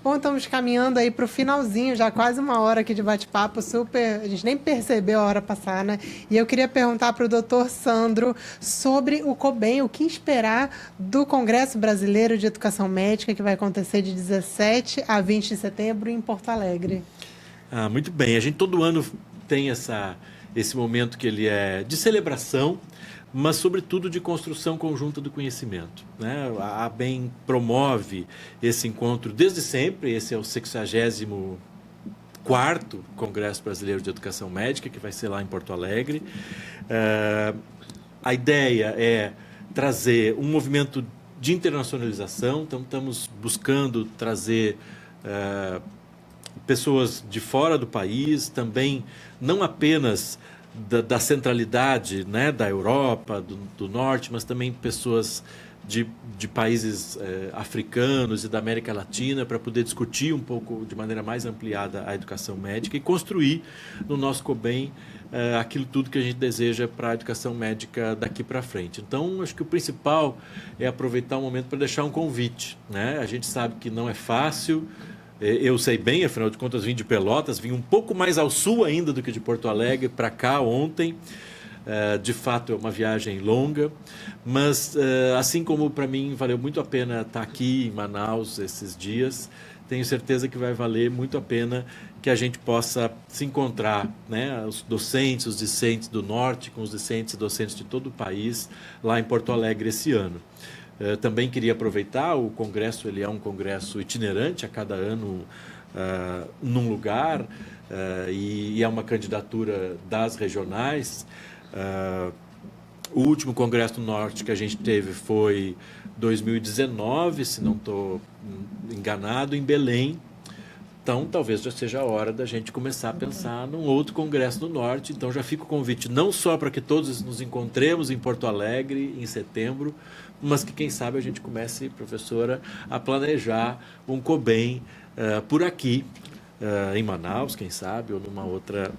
Bom, estamos caminhando aí para o finalzinho, já quase uma hora aqui de bate-papo, super, a gente nem percebeu a hora passar, né? E eu queria perguntar para o doutor Sandro sobre o COBEM, o que esperar do Congresso Brasileiro de Educação Médica, que vai acontecer de 17 a 20 de setembro em Porto Alegre. Muito bem, a gente todo ano tem esse momento que ele é de celebração, mas, sobretudo, de construção conjunta do conhecimento, né? A ABEM promove esse encontro desde sempre. Esse é o 64º Congresso Brasileiro de Educação Médica, que vai ser lá em Porto Alegre. A ideia é trazer um movimento de internacionalização, então estamos buscando trazer pessoas de fora do país, também não apenas da centralidade, né, da Europa, do norte, mas também pessoas de países africanos e da América Latina, para poder discutir um pouco de maneira mais ampliada a educação médica e construir no nosso COBEM aquilo tudo que a gente deseja para a educação médica daqui para frente. Então, acho que o principal é aproveitar o momento para deixar um convite, né? A gente sabe que não é fácil. Eu sei bem, afinal de contas, vim de Pelotas, vim um pouco mais ao sul ainda do que de Porto Alegre para cá ontem. De fato, é uma viagem longa, mas assim como para mim valeu muito a pena estar aqui em Manaus esses dias, tenho certeza que vai valer muito a pena que a gente possa se encontrar, né, os docentes, os discentes do norte com os discentes e docentes de todo o país lá em Porto Alegre esse ano. Também queria aproveitar, o congresso ele é um congresso itinerante, a cada ano num lugar, e é uma candidatura das regionais. O último Congresso do Norte que a gente teve foi 2019, se não estou enganado, em Belém. Então, talvez já seja a hora da gente começar a pensar num outro Congresso do Norte. Então, já fica o convite não só para que todos nos encontremos em Porto Alegre em setembro, mas que, quem sabe, a gente comece, professora, a planejar um COBEM por aqui, em Manaus, quem sabe, ou numa outra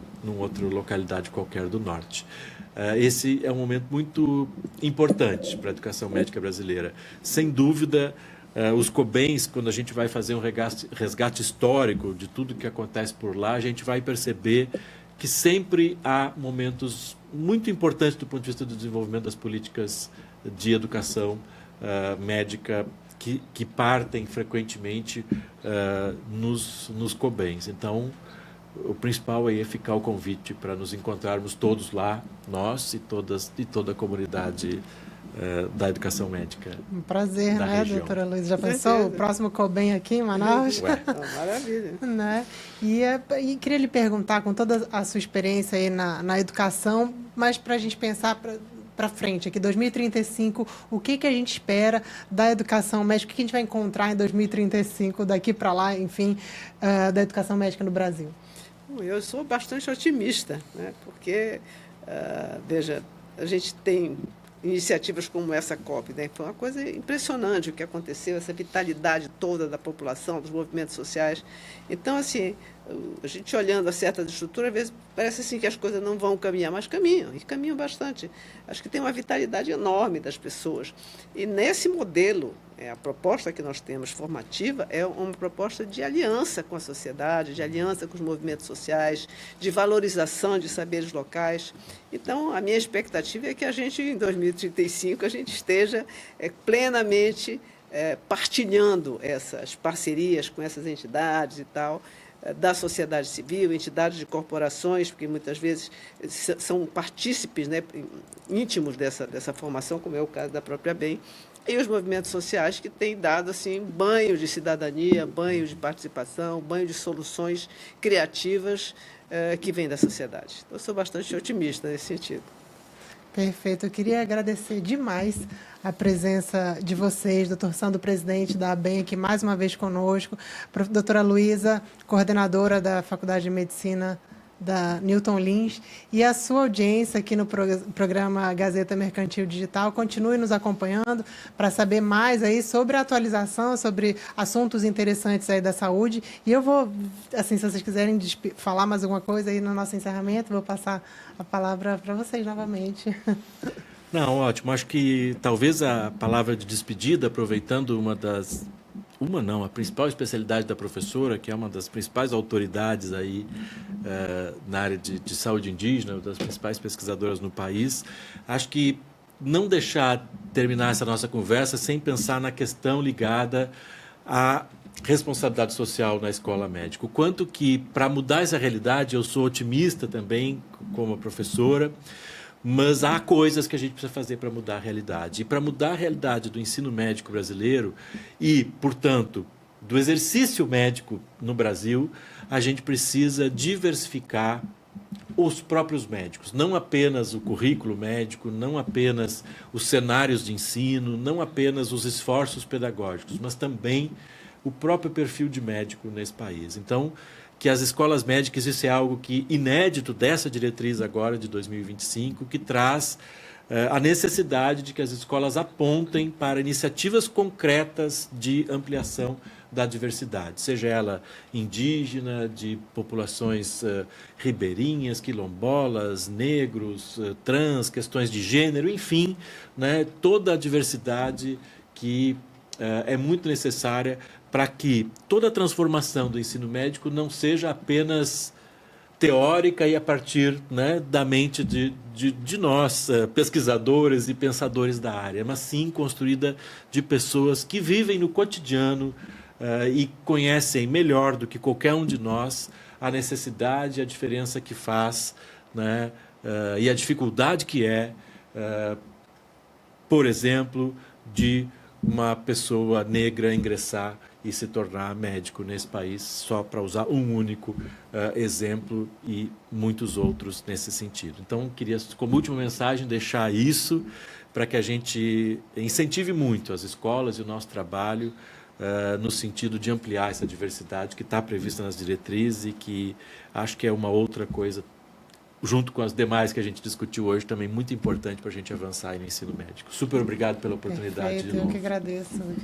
localidade qualquer do Norte. Esse é um momento muito importante para a educação médica brasileira. Sem dúvida, os COBENs, quando a gente vai fazer um resgate histórico de tudo que acontece por lá, a gente vai perceber que sempre há momentos muito importantes do ponto de vista do desenvolvimento das políticas de educação médica que partem frequenmente nos COBENs. Então, o principal aí é ficar o convite para nos encontrarmos todos lá, nós e toda a comunidade da educação médica. Um prazer, né, região. doutora Luísa? Já pensou o próximo COBEM aqui em Manaus? Maravilha. Né? E queria lhe perguntar, com toda a sua experiência aí na educação, mas para a gente pensar para frente, aqui 2035, o que a gente espera da educação médica, o que a gente vai encontrar em 2035, daqui para lá, enfim, da educação médica no Brasil? Eu sou bastante otimista, né? Porque, veja, a gente tem iniciativas como essa COP, né? Foi uma coisa impressionante o que aconteceu, essa vitalidade toda da população, dos movimentos sociais. Então, assim, a gente olhando a certas estruturas, às vezes parece assim que as coisas não vão caminhar, mas caminham, e caminham bastante. Acho que tem uma vitalidade enorme das pessoas. E nesse modelo, a proposta que nós temos formativa é uma proposta de aliança com a sociedade, de aliança com os movimentos sociais, de valorização de saberes locais. Então, a minha expectativa é que a gente, em 2035, a gente esteja plenamente partilhando essas parcerias com essas entidades e tal, da sociedade civil, entidades de corporações, porque muitas vezes são partícipes, né, íntimos dessa formação, como é o caso da própria BEM, e os movimentos sociais que têm dado assim, banho de cidadania, banho de participação, banho de soluções criativas que vêm da sociedade. Então, eu sou bastante otimista nesse sentido. Perfeito. Eu queria agradecer demais a presença de vocês, doutor Sandro, presidente da ABEM, aqui mais uma vez conosco, doutora Luísa, coordenadora da Faculdade de Medicina da Newton Lins, e a sua audiência aqui no programa Gazeta Mercantil Digital. Continue nos acompanhando para saber mais aí sobre a atualização, sobre assuntos interessantes aí da saúde. E eu vou, assim, se vocês quiserem falar mais alguma coisa aí no nosso encerramento, vou passar a palavra para vocês novamente. Não, ótimo. Acho que talvez a palavra de despedida, aproveitando a principal especialidade da professora, que é uma das principais autoridades aí na área de saúde indígena, uma das principais pesquisadoras no país. Acho que não deixar terminar essa nossa conversa sem pensar na questão ligada à responsabilidade social na escola médica. O quanto que, para mudar essa realidade, eu sou otimista também como professora, mas há coisas que a gente precisa fazer para mudar a realidade. E para mudar a realidade do ensino médico brasileiro e, portanto, do exercício médico no Brasil, a gente precisa diversificar os próprios médicos, não apenas o currículo médico, não apenas os cenários de ensino, não apenas os esforços pedagógicos, mas também o próprio perfil de médico nesse país. Então, que as escolas médicas, isso é algo que inédito dessa diretriz agora de 2025, que traz a necessidade de que as escolas apontem para iniciativas concretas de ampliação da diversidade, seja ela indígena, de populações ribeirinhas, quilombolas, negros, trans, questões de gênero, enfim, né, toda a diversidade que é muito necessária para que toda a transformação do ensino médico não seja apenas teórica e a partir, né, da mente de nós, pesquisadores e pensadores da área, mas sim construída de pessoas que vivem no cotidiano e conhecem melhor do que qualquer um de nós a necessidade e a diferença que faz, né, e a dificuldade que é, por exemplo, de uma pessoa negra ingressar e se tornar médico nesse país, só para usar um único exemplo e muitos outros nesse sentido. Então, queria, como última mensagem, deixar isso para que a gente incentive muito as escolas e o nosso trabalho no sentido de ampliar essa diversidade que está prevista nas diretrizes e que acho que é uma outra coisa, junto com as demais que a gente discutiu hoje, também muito importante para a gente avançar aí no ensino médico. Super obrigado pela oportunidade. Perfeito, de novo. eu que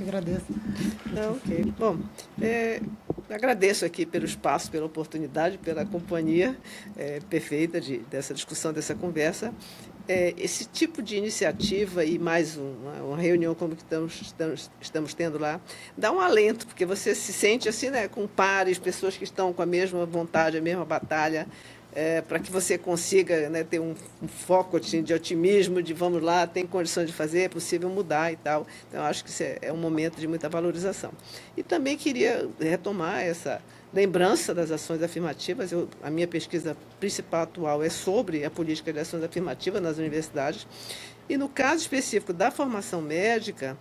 agradeço. Não, ok. Bom, agradeço aqui pelo espaço, pela oportunidade, pela companhia perfeita dessa discussão, dessa conversa. Esse tipo de iniciativa e mais uma reunião como que estamos tendo lá, dá um alento, porque você se sente assim, né, com pares, pessoas que estão com a mesma vontade, a mesma batalha, para que você consiga, né, ter um foco de otimismo, de vamos lá, tem condições de fazer, é possível mudar e tal. Então, acho que isso é um momento de muita valorização. E também queria retomar essa lembrança das ações afirmativas. A minha pesquisa principal atual é sobre a política de ações afirmativas nas universidades. E, no caso específico da formação médica,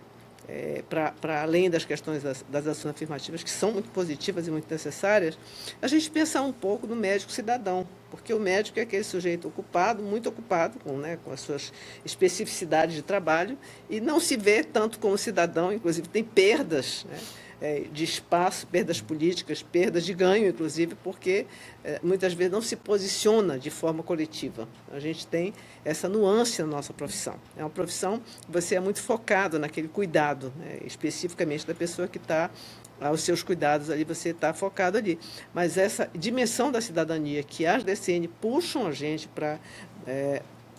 para além das questões das ações afirmativas, que são muito positivas e muito necessárias, a gente pensar um pouco no médico cidadão, porque o médico é aquele sujeito ocupado, muito ocupado, com as suas especificidades de trabalho, e não se vê tanto como cidadão, inclusive tem perdas, né, de espaço, perdas políticas, perdas de ganho, inclusive, porque muitas vezes não se posiciona de forma coletiva. A gente tem essa nuance na nossa profissão. É uma profissão que você é muito focado naquele cuidado, né, especificamente da pessoa que está aos seus cuidados ali, você está focado ali. Mas essa dimensão da cidadania que as DCN puxam a gente para,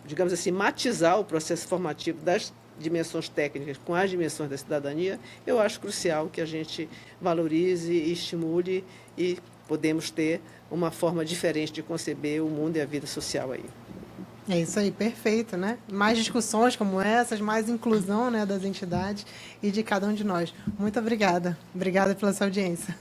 digamos assim, matizar o processo formativo das dimensões técnicas com as dimensões da cidadania, eu acho crucial que a gente valorize e estimule e podemos ter uma forma diferente de conceber o mundo e a vida social aí. É isso aí, perfeito, né? Mais discussões como essas, mais inclusão, né, das entidades e de cada um de nós. Muito obrigada. Obrigada pela sua audiência.